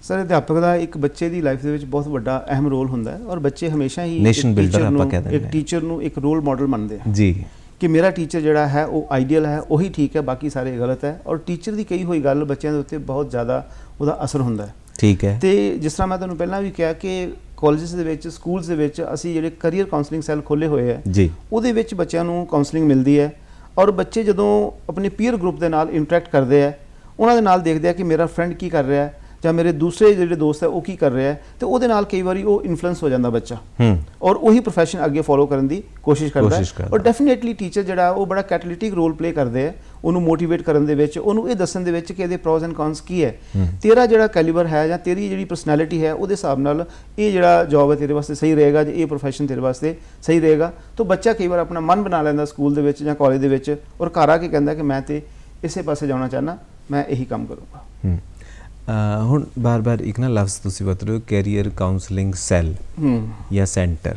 ਸਰ, ਅਧਿਆਪਕ ਦਾ ਇੱਕ ਬੱਚੇ ਦੀ ਲਾਈਫ ਦੇ ਵਿੱਚ ਬਹੁਤ ਵੱਡਾ ਅਹਿਮ ਰੋਲ ਹੁੰਦਾ ਹੈ, ਔਰ ਬੱਚੇ ਹਮੇਸ਼ਾ ਹੀ ਨੇਸ਼ਨ ਬਿਲਡਰ ਆਪਾਂ ਕਹਿੰਦੇ ਇੱਕ ਟੀਚਰ ਨੂੰ ਇੱਕ ਰੋਲ ਮਾਡਲ ਮੰਨਦੇ ਆ ਜੀ, ਕਿ ਮੇਰਾ ਟੀਚਰ ਜਿਹੜਾ ਹੈ ਉਹ ਆਈਡੀਅਲ ਹੈ, ਉਹੀ ਠੀਕ ਹੈ, ਬਾਕੀ ਸਾਰੇ ਗਲਤ ਹੈ। ਔਰ ਟੀਚਰ ਦੀ ਕਹੀ ਹੋਈ ਗੱਲ ਬੱਚਿਆਂ ਦੇ ਉੱਤੇ ਬਹੁਤ ਜ਼ਿਆਦਾ ਉਹਦਾ ਅਸਰ ਹੁੰਦਾ ਹੈ। ਠੀਕ ਹੈ। ਤੇ ਜਿਸ ਤਰ੍ਹਾਂ ਮੈਂ ਤੁਹਾਨੂੰ ਪਹਿਲਾਂ ਵੀ ਕਿਹਾ ਕਿ ਕਾਲਜਸ ਦੇ ਵਿੱਚ, ਸਕੂਲਸ ਦੇ ਵਿੱਚ ਅਸੀਂ ਜਿਹੜੇ ਕਰੀਅਰ ਕਾਉਂਸਲਿੰਗ ਸੈੱਲ ਖੋਲ੍ਹੇ ਹੋਏ ਹੈ ਜੀ, ਉਹਦੇ ਵਿੱਚ ਬੱਚਿਆਂ ਨੂੰ ਕਾਉਂਸਲਿੰਗ ਮਿਲਦੀ ਹੈ। ਔਰ ਬੱਚੇ ਜਦੋਂ ਆਪਣੇ ਪੀਅਰ ਗਰੁੱਪ ਦੇ ਨਾਲ ਇੰਟਰੈਕਟ ਕਰਦੇ ਹੈ, ਉਹਨਾਂ ਦੇ ਨਾਲ ਦੇਖਦੇ ਆ ਕਿ ਮੇਰਾ ਫਰੈਂਡ ਕੀ ਕਰ ਰਿਹਾ ਹੈ ਜਾਂ ਮੇਰੇ ਦੂਸਰੇ ਜਿਹੜੇ ਦੋਸਤ ਹੈ ਉਹ ਕੀ ਕਰ ਰਿਹਾ ਹੈ, ਤੇ ਉਹਦੇ ਨਾਲ ਕਈ ਵਾਰੀ ਉਹ ਇਨਫਲੂਐਂਸ ਹੋ ਜਾਂਦਾ ਬੱਚਾ, ਔਰ ਉਹੀ ਪ੍ਰੋਫੈਸ਼ਨ ਅੱਗੇ ਫੋਲੋ ਕਰਨ ਦੀ ਕੋਸ਼ਿਸ਼ ਕਰਦਾ ਹੈ। ਔਰ ਡੈਫੀਨੇਟਲੀ ਟੀਚਰ ਜਿਹੜਾ ਉਹ ਬੜਾ ਕੈਟਲਿਟਿਕ ਰੋਲ ਪਲੇ ਕਰਦੇ ਹੈ ਉਹਨੂੰ ਮੋਟੀਵੇਟ ਕਰਨ ਦੇ ਵਿੱਚ, ਉਹਨੂੰ ਇਹ ਦੱਸਣ ਦੇ ਵਿੱਚ ਕਿ ਇਹਦੇ ਪ੍ਰੋਜ਼ ਐਂਡ ਕੌਨਸ ਕੀ ਹੈ, ਤੇਰਾ ਜਿਹੜਾ ਕੈਲੀਬਰ ਹੈ ਜਾਂ ਤੇਰੀ ਜਿਹੜੀ ਪਰਸਨੈਲਿਟੀ ਹੈ ਉਹਦੇ ਹਿਸਾਬ ਨਾਲ ਇਹ ਜਿਹੜਾ ਜੌਬ ਹੈ ਤੇਰੇ ਵਾਸਤੇ ਸਹੀ ਰਹੇਗਾ, ਜੇ ਇਹ ਪ੍ਰੋਫੈਸ਼ਨ ਤੇਰੇ ਵਾਸਤੇ ਸਹੀ ਰਹੇਗਾ। ਤਾਂ ਬੱਚਾ ਕਈ ਵਾਰ ਆਪਣਾ ਮਨ ਬਣਾ ਲੈਂਦਾ ਸਕੂਲ ਦੇ ਵਿੱਚ ਜਾਂ ਕਾਲਜ ਦੇ ਵਿੱਚ, ਔਰ ਘਰ ਆ ਕੇ ਕਹਿੰਦਾ ਕਿ ਮੈਂ ਤੇ ਇਸੇ ਪਾਸੇ ਜਾਣਾ ਚਾਹੁੰਦਾ, ਮੈਂ ਇਹੀ ਕੰਮ ਕਰੂੰਗਾ। ਹੁਣ ਬਾਰ-ਬਾਰ ਇੱਕ ਨਾ ਲਫ਼ਜ਼ ਤੁਸੀਂ ਵਰਤ ਰਹੇ ਹੋ, ਕੈਰੀਅਰ ਕਾਉਂਸਲਿੰਗ ਸੈੱਲ ਜਾਂ ਸੈਂਟਰ,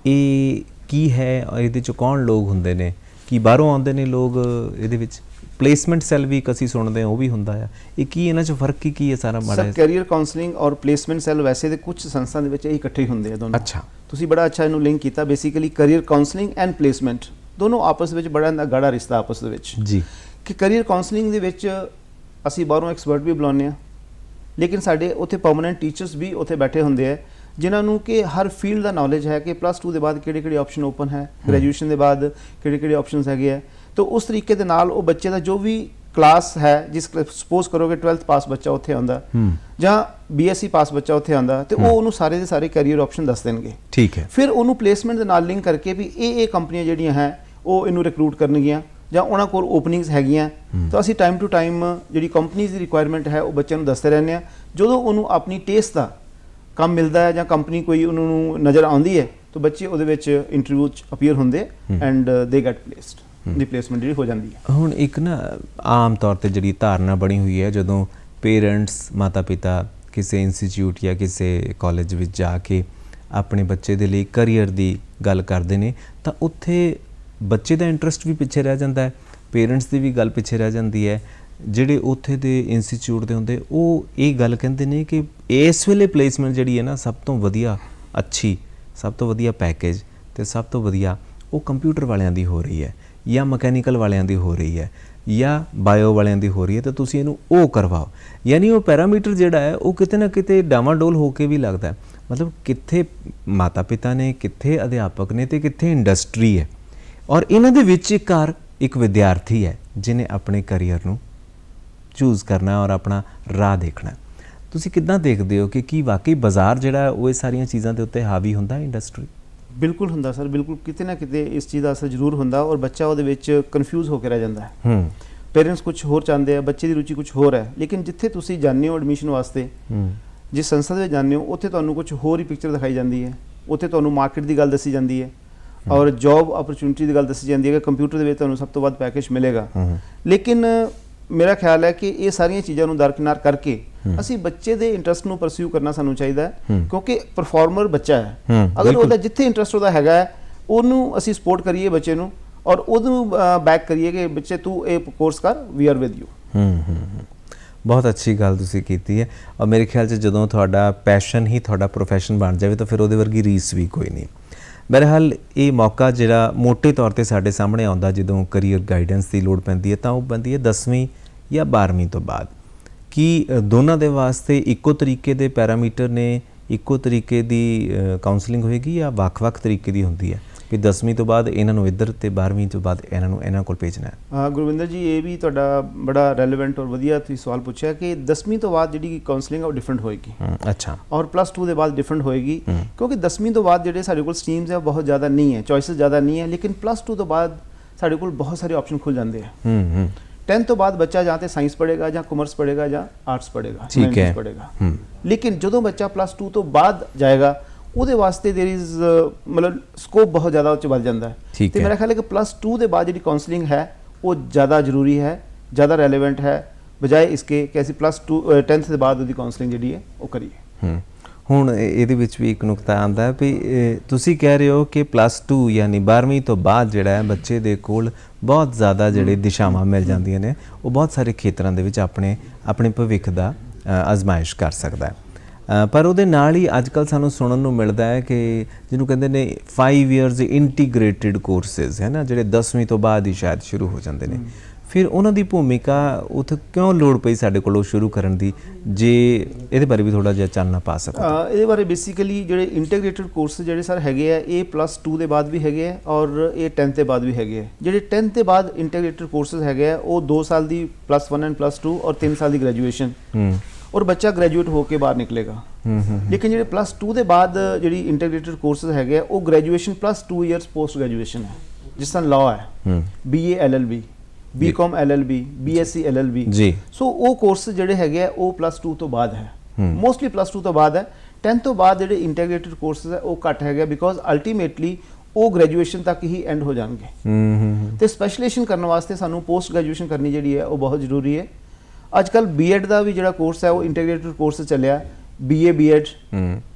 ਇਹ ਕੀ ਹੈ ਔਰ ਇਹਦੇ 'ਚ ਕੌਣ ਲੋਕ ਹੁੰਦੇ ਨੇ? ਕੀ ਬਾਹਰੋਂ ਆਉਂਦੇ ਨੇ ਲੋਕ ਇਹਦੇ ਵਿੱਚ? ਪਲੇਸਮੈਂਟ ਸੈੱਲ ਵੀ ਅਸੀਂ ਸੁਣਦੇ ਹਾਂ ਉਹ ਵੀ ਹੁੰਦਾ ਆ, ਇਹ ਕੀ ਇਹਨਾਂ 'ਚ ਫਰਕ ਕੀ ਹੈ ਸਾਰਾ ਮਾੜਾ? ਸਰ, ਕੈਰੀਅਰ ਕਾਉਂਸਲਿੰਗ ਔਰ ਪਲੇਸਮੈਂਟ ਸੈੱਲ ਵੈਸੇ ਤੇ ਕੁਝ ਸੰਸਥਾ ਦੇ ਵਿੱਚ ਇਹ ਇਕੱਠੇ ਹੀ ਹੁੰਦੇ ਆ ਦੋਨੋਂ। ਅੱਛਾ, ਤੁਸੀਂ ਬੜਾ ਅੱਛਾ ਇਹਨੂੰ ਲਿੰਕ ਕੀਤਾ। Basically career counselling and placement ਦੋਨੋਂ ਆਪਸ ਵਿੱਚ ਬੜਾ ਗਾੜਾ ਰਿਸ਼ਤਾ ਆਪਸ ਦੇ ਵਿੱਚ ਜੀ। ਕਿ ਕੈਰੀਅਰ ਕਾਉਂਸਲਿੰਗ ਦੇ ਵਿੱਚ ਅਸੀਂ ਬਾਹਰੋਂ ਐਕਸਪਰਟ ਵੀ ਬੁਲਾਉਂਦੇ ਹਾਂ, ਲੇਕਿਨ ਸਾਡੇ ਉੱਥੇ ਪਰਮਾਨੈਂਟ ਟੀਚਰਸ ਵੀ ਉੱਥੇ ਬੈਠੇ ਹੁੰਦੇ ਹੈ ਜਿਨ੍ਹਾਂ ਨੂੰ ਕਿ ਹਰ ਫੀਲਡ ਦਾ ਨੌਲੇਜ ਹੈ ਕਿ +2 ਦੇ ਬਾਅਦ ਕਿਹੜੇ ਆਪਸ਼ਨ ਓਪਨ ਹੈ, ਗ੍ਰੈਜੂਏਸ਼ਨ ਦੇ ਬਾਅਦ ਕਿਹੜੇ ਆਪਸ਼ਨਸ ਹੈਗੇ ਹੈ। ਤਾਂ ਉਸ ਤਰੀਕੇ ਦੇ ਨਾਲ ਉਹ ਬੱਚੇ ਦਾ ਜੋ ਵੀ ਕਲਾਸ ਹੈ, ਜਿਸ ਸਪੋਜ਼ ਕਰੋ ਕਿ 12th ਪਾਸ ਬੱਚਾ ਉੱਥੇ ਆਉਂਦਾ ਜਾਂ BSc ਪਾਸ ਬੱਚਾ ਉੱਥੇ ਆਉਂਦਾ, ਤੇ ਉਹ ਉਹਨੂੰ ਸਾਰੇ ਦੇ ਸਾਰੇ ਕੈਰੀਅਰ ਆਪਸ਼ਨ ਦੱਸ ਦੇਣਗੇ। ਠੀਕ ਹੈ। ਫਿਰ ਉਹਨੂੰ ਪਲੇਸਮੈਂਟ ਦੇ ਨਾਲ ਲਿੰਕ ਕਰਕੇ ਵੀ ਇਹ ਕੰਪਨੀਆਂ ਜਿਹੜੀਆਂ ਹੈ ਉਹ ਇਹਨੂੰ ਰਿਕਰੂਟ ਕਰਨਗੀਆਂ ਜਾਂ ਉਹਨਾਂ ਕੋਲ ਓਪਨਿੰਗਸ ਹੈਗੀਆਂ, ਤਾਂ ਅਸੀਂ ਟਾਈਮ ਟੂ ਟਾਈਮ ਜਿਹੜੀ ਕੰਪਨੀਜ਼ ਦੀ ਰਿਕੁਆਇਰਮੈਂਟ ਹੈ ਉਹ ਬੱਚਿਆਂ ਨੂੰ ਦੱਸਦੇ ਰਹਿੰਦੇ ਹਾਂ। ਜਦੋਂ ਉਹਨੂੰ ਆਪਣੀ ਟੇਸਟ ਦਾ ਕੰਮ ਮਿਲਦਾ ਹੈ ਜਾਂ ਕੰਪਨੀ ਕੋਈ ਉਹਨਾਂ ਨੂੰ ਨਜ਼ਰ ਆਉਂਦੀ ਹੈ ਤਾਂ ਬੱਚੇ ਉਹਦੇ ਵਿੱਚ ਇੰਟਰਵਿਊ 'ਚ ਅਪੀਅਰ ਹੁੰਦੇ ਐਂਡ ਦੇ ਗੈਟ ਪਲੇਸਡ, ਦੀ ਪਲੇਸਮੈਂਟ ਜਿਹੜੀ ਹੋ ਜਾਂਦੀ ਹੈ। ਹੁਣ ਇੱਕ ਨਾ ਆਮ ਤੌਰ 'ਤੇ ਜਿਹੜੀ ਧਾਰਨਾ ਬਣੀ ਹੋਈ ਹੈ, ਜਦੋਂ ਪੇਰੈਂਟਸ, ਮਾਤਾ ਪਿਤਾ ਕਿਸੇ ਇੰਸਟੀਚਿਊਟ ਜਾਂ ਕਿਸੇ ਕਾਲਜ ਵਿੱਚ ਜਾ ਕੇ ਆਪਣੇ ਬੱਚੇ ਦੇ ਲਈ ਕਰੀਅਰ ਦੀ ਗੱਲ ਕਰਦੇ ਨੇ ਤਾਂ ਉੱਥੇ ਬੱਚੇ ਦਾ ਇੰਟਰਸਟ ਵੀ ਪਿੱਛੇ ਰਹਿ ਜਾਂਦਾ ਹੈ, ਪੇਰੈਂਟਸ ਦੀ ਵੀ ਗੱਲ ਪਿੱਛੇ ਰਹਿ ਜਾਂਦੀ ਹੈ। ਜਿਹੜੇ ਉੱਥੇ ਦੇ ਇੰਸਟੀਚਿਊਟ ਦੇ ਹੁੰਦੇ ਉਹ ਇਹ ਗੱਲ ਕਹਿੰਦੇ ਨੇ ਕਿ ਇਸ ਵੇਲੇ ਪਲੇਸਮੈਂਟ ਜਿਹੜੀ ਹੈ ਨਾ ਸਭ ਤੋਂ ਵਧੀਆ, ਅੱਛੀ, ਸਭ ਤੋਂ ਵਧੀਆ ਪੈਕੇਜ ਅਤੇ ਸਭ ਤੋਂ ਵਧੀਆ ਉਹ ਕੰਪਿਊਟਰ ਵਾਲਿਆਂ ਦੀ ਹੋ ਰਹੀ ਹੈ ਜਾਂ ਮਕੈਨੀਕਲ ਵਾਲਿਆਂ ਦੀ ਹੋ ਰਹੀ ਹੈ ਜਾਂ ਬਾਇਓ ਵਾਲਿਆਂ ਦੀ ਹੋ ਰਹੀ ਹੈ, ਤਾਂ ਤੁਸੀਂ ਇਹਨੂੰ ਉਹ ਕਰਵਾਓ। ਯਾਨੀ ਉਹ ਪੈਰਾਮੀਟਰ ਜਿਹੜਾ ਹੈ ਉਹ ਕਿਤੇ ਨਾ ਕਿਤੇ ਡਾਵਾਂਡੋਲ ਹੋ ਕੇ ਵੀ ਲੱਗਦਾ ਹੈ। ਮਤਲਬ ਕਿੱਥੇ ਮਾਤਾ ਪਿਤਾ ਨੇ, ਕਿੱਥੇ ਅਧਿਆਪਕ ਨੇ ਅਤੇ ਕਿੱਥੇ ਇੰਡਸਟਰੀ ਹੈ। ਔਰ ਇਹਨਾਂ ਦੇ ਵਿੱਚ ਇੱਕ ਵਿਦਿਆਰਥੀ ਹੈ ਜਿਹਨੇ ਆਪਣੇ ਕਰੀਅਰ ਨੂੰ ਚੂਜ਼ ਕਰਨਾ ਔਰ ਆਪਣਾ ਰਾਹ ਦੇਖਣਾ। ਤੁਸੀਂ ਕਿੱਦਾਂ ਦੇਖਦੇ ਹੋ ਕਿ ਕੀ ਵਾਕਈ ਬਾਜ਼ਾਰ ਜਿਹੜਾ ਉਹ ਇਹ ਸਾਰੀਆਂ ਚੀਜ਼ਾਂ ਦੇ ਉੱਤੇ ਹਾਵੀ ਹੁੰਦਾ ਇੰਡਸਟਰੀ? ਬਿਲਕੁਲ ਹੁੰਦਾ ਸਰ, ਬਿਲਕੁਲ ਕਿਤੇ ਨਾ ਕਿਤੇ ਇਸ ਚੀਜ਼ ਦਾ ਅਸਰ ਜ਼ਰੂਰ ਹੁੰਦਾ ਔਰ ਬੱਚਾ ਉਹਦੇ ਵਿੱਚ ਕਨਫਿਊਜ਼ ਹੋ ਕੇ ਰਹਿ ਜਾਂਦਾ ਹੈ। ਪੇਰੈਂਟਸ ਕੁਝ ਹੋਰ ਚਾਹੁੰਦੇ ਆ, ਬੱਚੇ ਦੀ ਰੁਚੀ ਕੁਝ ਹੋਰ ਹੈ, ਲੇਕਿਨ ਜਿੱਥੇ ਤੁਸੀਂ ਜਾਂਦੇ ਹੋ ਐਡਮਿਸ਼ਨ ਵਾਸਤੇ, ਜਿਸ ਸੰਸਥਾ ਦੇ ਵਿੱਚ ਜਾਂਦੇ ਹੋ ਉੱਥੇ ਤੁਹਾਨੂੰ ਕੁਝ ਹੋਰ ਹੀ ਪਿਕਚਰ ਦਿਖਾਈ ਜਾਂਦੀ ਹੈ। ਉੱਥੇ ਤੁਹਾਨੂੰ ਮਾਰਕੀਟ ਦੀ ਗੱਲ ਦੱਸੀ ਜਾਂਦੀ ਹੈ ਔਰ ਜੌਬ ਅਪਰਚੁਨਿਟੀ ਦੀ ਗੱਲ ਦੱਸੀ ਜਾਂਦੀ ਹੈ ਕਿ ਕੰਪਿਊਟਰ ਦੇ ਵਿੱਚ ਤੁਹਾਨੂੰ ਸਭ ਤੋਂ ਵੱਧ ਪੈਕੇਜ ਮਿਲੇਗਾ। ਲੇਕਿਨ ਮੇਰਾ ਖਿਆਲ ਹੈ ਕਿ ਇਹ ਸਾਰੀਆਂ ਚੀਜ਼ਾਂ ਨੂੰ ਦਰਕਿਨਾਰ ਕਰਕੇ ਅਸੀਂ ਬੱਚੇ ਦੇ ਇੰਟਰਸਟ ਨੂੰ ਪਰਸਿਊ ਕਰਨਾ ਸਾਨੂੰ ਚਾਹੀਦਾ ਹੈ, ਕਿਉਂਕਿ ਪਰਫਾਰਮਰ ਬੱਚਾ ਹੈ। ਅਗਰ ਉਹਦਾ ਜਿੱਥੇ ਇੰਟਰਸਟ ਉਹਦਾ ਹੈਗਾ ਹੈ, ਉਹਨੂੰ ਅਸੀਂ ਸਪੋਰਟ ਕਰੀਏ ਬੱਚੇ ਨੂੰ, ਔਰ ਉਹਨੂੰ ਬੈਕ ਕਰੀਏ ਕਿ ਬੱਚੇ ਤੂੰ ਇਹ ਕੋਰਸ ਕਰ, ਵੀ ਆਰ ਵਿਦ ਯੂ। ਬਹੁਤ ਅੱਛੀ ਗੱਲ ਤੁਸੀਂ ਕੀਤੀ ਹੈ। ਔਰ ਮੇਰੇ ਖਿਆਲ 'ਚ ਜਦੋਂ ਤੁਹਾਡਾ ਪੈਸ਼ਨ ਹੀ ਤੁਹਾਡਾ ਪ੍ਰੋਫੈਸ਼ਨ ਬਣ ਜਾਵੇ ਤਾਂ ਫਿਰ ਉਹਦੇ ਵਰਗੀ ਰੀਸ ਵੀ ਕੋਈ ਨਹੀਂ। ਬਹਰਹਾਲ ਇਹ ਮੌਕਾ ਜਿਹੜਾ ਮੋਟੇ ਤੌਰ 'ਤੇ ਸਾਡੇ ਸਾਹਮਣੇ ਆਉਂਦਾ ਜਦੋਂ ਕਰੀਅਰ ਗਾਈਡੈਂਸ ਦੀ ਲੋੜ ਪੈਂਦੀ ਹੈ, ਤਾਂ ਉਹ ਪੈਂਦੀ ਹੈ 10ਵੀਂ ਜਾਂ 12ਵੀਂ ਤੋਂ ਬਾਅਦ। ਕੀ ਦੋਨਾਂ ਦੇ ਵਾਸਤੇ ਇੱਕੋ ਤਰੀਕੇ ਦੇ ਪੈਰਾਮੀਟਰ ਨੇ, ਇੱਕੋ ਤਰੀਕੇ ਦੀ ਕਾਉਂਸਲਿੰਗ ਹੋਏਗੀ, ਜਾਂ ਵੱਖ-ਵੱਖ ਤਰੀਕੇ ਦੀ ਹੁੰਦੀ ਹੈ ਵੀ 10ਵੀਂ ਤੋਂ ਬਾਅਦ ਇਹਨਾਂ ਨੂੰ ਇੱਧਰ ਤੇ 12ਵੀਂ ਤੋਂ ਬਾਅਦ ਇਹਨਾਂ ਕੋਲ ਭੇਜਣਾ ਹੈ? ਗੁਰਵਿੰਦਰ ਜੀ, ਇਹ ਵੀ ਤੁਹਾਡਾ ਬੜਾ ਰੈਲੇਵੈਂਟ ਔਰ ਵਧੀਆ ਤੁਸੀਂ ਸਵਾਲ ਪੁੱਛਿਆ ਕਿ 10ਵੀਂ ਤੋਂ ਬਾਅਦ ਜਿਹੜੀ ਕਾਉਂਸਲਿੰਗ ਉਹ ਡਿਫਰੈਂਟ ਹੋਏਗੀ। ਅੱਛਾ। ਔਰ +2 ਦੇ ਬਾਅਦ ਡਿਫਰੈਂਟ ਹੋਏਗੀ, ਕਿਉਂਕਿ 10ਵੀਂ ਤੋਂ ਬਾਅਦ ਜਿਹੜੇ ਸਾਡੇ ਕੋਲ ਸਟਰੀਮਸ ਹੈ ਬਹੁਤ ਜ਼ਿਆਦਾ ਨਹੀਂ ਹੈ, ਚੋਇਸਿਸ ਜ਼ਿਆਦਾ ਨਹੀਂ ਹੈ, ਲੇਕਿਨ +2 ਤੋਂ ਬਾਅਦ ਸਾਡੇ ਕੋਲ ਬਹੁਤ ਸਾਰੇ ਆਪਸ਼ਨ ਖੁੱਲ ਜਾਂਦੇ ਆ। 10th ਤੋਂ ਬਾਅਦ ਬੱਚਾ ਜਾਂ ਤੇ ਸਾਇੰਸ ਪੜ੍ਹੇਗਾ, ਜਾਂ ਕਾਮਰਸ ਪੜ੍ਹੇਗਾ, ਜਾਂ ਆਰਟਸ ਪੜ੍ਹੇਗਾ, ਹਿਊਮੈਨਿਟੀਜ਼ ਪੜ੍ਹੇਗਾ। ਲੇਕਿਨ ਜਦੋਂ ਬੱਚਾ +2 ਤੋਂ ਬਾਅਦ ਜਾਏਗਾ, ਉਹਦੇ ਵਾਸਤੇ ਦੇयर इज ਮਤਲਬ ਸਕੋਪ ਬਹੁਤ ਜ਼ਿਆਦਾ ਉਹ 'ਚ ਵੱਧ ਜਾਂਦਾ ਹੈ। ਤੇ ਮੇਰਾ ਖਿਆਲ ਹੈ ਕਿ +2 ਦੇ ਬਾਅਦ ਜਿਹੜੀ ਕਾਉਂਸਲਿੰਗ ਹੈ ਉਹ ਜ਼ਿਆਦਾ ਜ਼ਰੂਰੀ ਹੈ, ਜ਼ਿਆਦਾ ਰੈਲੇਵੈਂਟ ਹੈ, ਬਜਾਏ ਇਸਕੇ ਕਿ ਅਸੀਂ +2 10th ਦੇ ਬਾਅਦ ਉਹਦੀ ਕਾਉਂਸਲਿੰਗ ਜਿਹੜੀ ਹੈ ਉਹ ਕਰੀਏ। ਹੁਣ ਇਹਦੇ ਵਿੱਚ ਵੀ ਇੱਕ ਨੁਕਤਾ ਆਉਂਦਾ ਵੀ ਤੁਸੀਂ ਕਹਿ ਰਹੇ ਹੋ ਕਿ +2 ਯਾਨੀ 12ਵੀਂ ਤੋਂ ਬਾਅਦ ਜਿਹੜਾ ਹੈ ਬੱਚੇ ਦੇ ਕੋਲ ਬਹੁਤ ਜ਼ਿਆਦਾ ਜਿਹੜੇ ਦਿਸ਼ਾਵਾਂ ਮਿਲ ਜਾਂਦੀਆਂ ਨੇ, ਉਹ ਬਹੁਤ ਸਾਰੇ ਖੇਤਰਾਂ ਦੇ ਵਿੱਚ ਆਪਣੇ ਭਵਿੱਖ ਦਾ ਅਜ਼ਮਾਇਸ਼ ਕਰ ਸਕਦਾ ਹੈ। ਪਰ ਉਹਦੇ ਨਾਲ ਹੀ ਅੱਜ ਕੱਲ੍ਹ ਸਾਨੂੰ ਸੁਣਨ ਨੂੰ ਮਿਲਦਾ ਹੈ ਕਿ ਜਿਹਨੂੰ ਕਹਿੰਦੇ ਨੇ 5 ਇਅਰਸ ਇੰਟੀਗ੍ਰੇਟਿਡ ਕੋਰਸਿਸ ਹੈ ਨਾ, ਜਿਹੜੇ 10ਵੀਂ ਤੋਂ ਬਾਅਦ ਹੀ ਸ਼ਾਇਦ ਸ਼ੁਰੂ ਹੋ ਜਾਂਦੇ ਨੇ। ਫਿਰ ਉਹਨਾਂ ਦੀ ਭੂਮਿਕਾ ਉੱਥੇ ਕਿਉਂ ਲੋੜ ਪਈ ਸਾਡੇ ਕੋਲ ਉਹ ਸ਼ੁਰੂ ਕਰਨ ਦੀ, ਜੇ ਇਹਦੇ ਬਾਰੇ ਵੀ ਥੋੜ੍ਹਾ ਜਿਹਾ ਚਾਨਣਾ ਪਾ ਸਕੋ? ਇਹਦੇ ਬਾਰੇ ਬੇਸਿਕਲੀ ਜਿਹੜੇ ਇੰਟੀਗ੍ਰੇਟਿਡ ਕੋਰਸ ਜਿਹੜੇ ਸਰ ਹੈਗੇ ਆ, ਇਹ +2 ਦੇ ਬਾਅਦ ਵੀ ਹੈਗੇ ਆ ਔਰ ਇਹ 10th ਦੇ ਬਾਅਦ ਵੀ ਹੈਗੇ ਆ। ਜਿਹੜੇ 10th ਦੇ ਬਾਅਦ ਇੰਟੀਗ੍ਰੇਟਿਡ ਕੋਰਸਿਸ ਹੈਗੇ ਆ, ਉਹ 2 ਸਾਲ ਦੀ +1 ਐਂਡ +2 ਔਰ 3 ਸਾਲ ਦੀ ਗ੍ਰੈਜੂਏਸ਼ਨ, ਔਰ ਬੱਚਾ ਗ੍ਰੈਜੂਏਟ ਹੋ ਕੇ ਬਾਹਰ ਨਿਕਲੇਗਾ। ਲੇਕਿਨ ਜਿਹੜੇ +2 ਦੇ ਬਾਅਦ ਜਿਹੜੀ ਇੰਟੀਗ੍ਰੇਟਿਡ ਕੋਰਸਿਸ ਹੈਗੇ ਆ, ਉਹ ਗ੍ਰੈਜੂਏਸ਼ਨ +2 ਇਅਰਸ ਪੋਸਟ ਗ੍ਰੈਜੂਏਸ਼ਨ ਹੈ। ਜਿਸ ਤਰ੍ਹਾਂ ਲਾਅ ਹੈ, BA LLB, BCom LLB, BSc LLB ਜੀ। ਸੋ ਉਹ ਕੋਰਸ ਜਿਹੜੇ ਹੈਗੇ ਆ ਉਹ +2 ਤੋਂ ਬਾਅਦ ਹੈ, ਮੋਸਟਲੀ +2 ਤੋਂ ਬਾਅਦ ਹੈ। 10th ਤੋਂ ਬਾਅਦ ਜਿਹੜੇ ਇੰਟੀਗ੍ਰੇਟਿਡ ਕੋਰਸਿਸ ਹੈ ਉਹ ਘੱਟ ਹੈਗੇ, ਬਿਕੋਜ਼ ਅਲਟੀਮੇਟਲੀ ਉਹ ਗ੍ਰੈਜੂਏਸ਼ਨ ਤੱਕ ਹੀ ਐਂਡ ਹੋ ਜਾਣਗੇ। ਤੇ ਸਪੈਸ਼ਲਾਈਜੇਸ਼ਨ ਕਰਨ ਵਾਸਤੇ ਸਾਨੂੰ ਪੋਸਟ ਗ੍ਰੈਜੂਏਸ਼ਨ ਕਰਨੀ ਜਿਹੜੀ ਹੈ ਉਹ ਬਹੁਤ ਜ਼ਰੂਰੀ ਹੈ। ਅੱਜ ਕੱਲ੍ਹ B.Ed ਦਾ ਵੀ ਜਿਹੜਾ ਕੋਰਸ ਹੈ ਉਹ ਇੰਟੀਗ੍ਰੇਟਿਡ ਕੋਰਸ ਚੱਲਿਆ, BA B.Ed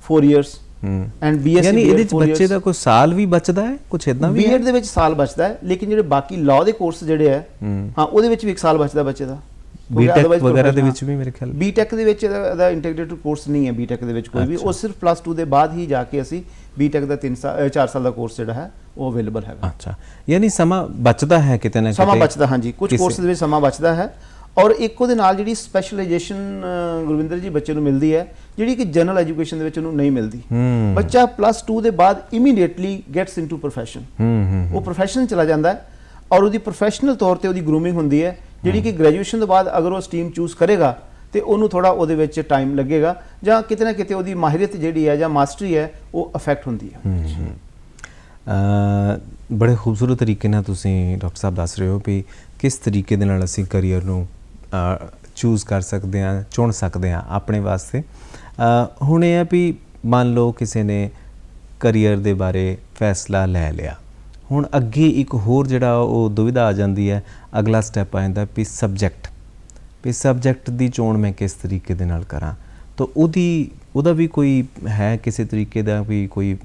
4 years and BSc ਯਾਨੀ ਇਹਦੇ ਵਿੱਚ ਬੱਚੇ ਦਾ ਕੋਈ ਸਾਲ ਵੀ ਬਚਦਾ ਹੈ, ਕੁਝ ਇਦਾਂ ਵੀ? B.Ed ਦੇ ਵਿੱਚ ਸਾਲ ਬਚਦਾ ਹੈ, ਲੇਕਿਨ ਜਿਹੜੇ ਬਾਕੀ ਲਾਅ ਦੇ ਕੋਰਸ ਜਿਹੜੇ ਹੈ, ਹਾਂ, ਉਹਦੇ ਵਿੱਚ ਵੀ 1 ਸਾਲ ਬਚਦਾ ਬੱਚੇ ਦਾ। B.Tech ਵਗੈਰਾ ਦੇ ਵਿੱਚ ਵੀ ਮੇਰੇ ਖਿਆਲ B.Tech ਦੇ ਵਿੱਚ ਇਹਦਾ ਇੰਟੀਗ੍ਰੇਟਿਡ ਕੋਰਸ ਨਹੀਂ ਹੈ। B.Tech ਦੇ ਵਿੱਚ ਕੋਈ ਵੀ, ਉਹ ਸਿਰਫ +2 ਦੇ ਬਾਅਦ ਹੀ ਜਾ ਕੇ ਅਸੀਂ B.Tech ਦਾ 4 ਸਾਲ ਦਾ ਕੋਰਸ ਜਿਹੜਾ ਹੈ ਉਹ ਅਵੇਲੇਬਲ ਹੈਗਾ। ਅੱਛਾ, ਯਾਨੀ ਸਮਾਂ ਬਚਦਾ ਹੈ ਕਿਤੇ ਨਾ ਕਿਤੇ? ਸਮਾਂ ਬਚਦਾ, ਹਾਂਜੀ, ਕੁਝ ਕੋਰਸ ਦੇ ਵਿੱਚ ਸਮਾਂ ਬਚਦਾ ਹੈ। ਔਰ ਇੱਕ ਉਹਦੇ ਨਾਲ ਜਿਹੜੀ ਸਪੈਸ਼ਲਾਈਜੇਸ਼ਨ ਗੁਰਵਿੰਦਰ ਜੀ ਬੱਚੇ ਨੂੰ ਮਿਲਦੀ ਹੈ, ਜਿਹੜੀ ਕਿ ਜਨਰਲ ਐਜੂਕੇਸ਼ਨ ਦੇ ਵਿੱਚ ਉਹਨੂੰ ਨਹੀਂ ਮਿਲਦੀ। ਬੱਚਾ +2 ਦੇ ਬਾਅਦ ਇਮੀਡੀਏਟਲੀ ਗੈਟਸ ਇਨਟੂ ਪ੍ਰੋਫੈਸ਼ਨ, ਉਹ ਪ੍ਰੋਫੈਸ਼ਨ ਚਲਾ ਜਾਂਦਾ ਹੈ ਔਰ ਉਹਦੀ ਪ੍ਰੋਫੈਸ਼ਨਲ ਤੌਰ ਤੇ ਉਹਦੀ ਗਰੂਮਿੰਗ ਹੁੰਦੀ ਹੈ, ਜਿਹੜੀ ਕਿ ਗ੍ਰੈਜੂਏਸ਼ਨ ਤੋਂ ਬਾਅਦ ਅਗਰ ਉਹ ਸਟਰੀਮ ਚੂਜ਼ ਕਰੇਗਾ ਤੇ ਉਹਨੂੰ ਥੋੜਾ ਉਹਦੇ ਵਿੱਚ ਟਾਈਮ ਲੱਗੇਗਾ, ਜਾਂ ਕਿਤੇ ਨਾ ਕਿਤੇ ਉਹਦੀ ਮਾਹਿਰੀਅਤ ਜਿਹੜੀ ਹੈ ਜਾਂ ਮਾਸਟਰੀ ਹੈ ਉਹ ਅਫੈਕਟ ਹੁੰਦੀ ਹੈ। ਬੜੇ ਖੂਬਸੂਰਤ ਤਰੀਕੇ ਨਾਲ ਤੁਸੀਂ ਡਾਕਟਰ ਸਾਹਿਬ ਦੱਸ ਰਹੇ ਹੋ ਵੀ ਕਿਸ ਤਰੀਕੇ ਦੇ ਨਾਲ ਅਸੀਂ ਕਰੀਅਰ ਨੂੰ ਚੂਜ਼ ਕਰ ਸਕਦੇ ਹਾਂ, ਚੁਣ ਸਕਦੇ ਹਾਂ ਆਪਣੇ ਵਾਸਤੇ। ਹੁਣ ਇਹ ਹੈ ਵੀ ਮੰਨ ਲਓ ਕਿਸੇ ਨੇ ਕਰੀਅਰ ਦੇ ਬਾਰੇ ਫੈਸਲਾ ਲੈ ਲਿਆ, ਹੁਣ ਅੱਗੇ ਇੱਕ ਹੋਰ ਜਿਹੜਾ ਉਹ ਦੁਵਿਧਾ ਆ ਜਾਂਦੀ ਹੈ, ਅਗਲਾ ਸਟੈਪ ਆ ਜਾਂਦਾ ਵੀ ਸਬਜੈਕਟ ਦੀ ਚੋਣ ਮੈਂ ਕਿਸ ਤਰੀਕੇ ਦੇ ਨਾਲ ਕਰਾਂ। ਤਾਂ ਉਹਦਾ ਵੀ ਕੋਈ ਹੈ ਕਿਸੇ ਤਰੀਕੇ ਦਾ ਵੀ ਕੋਈ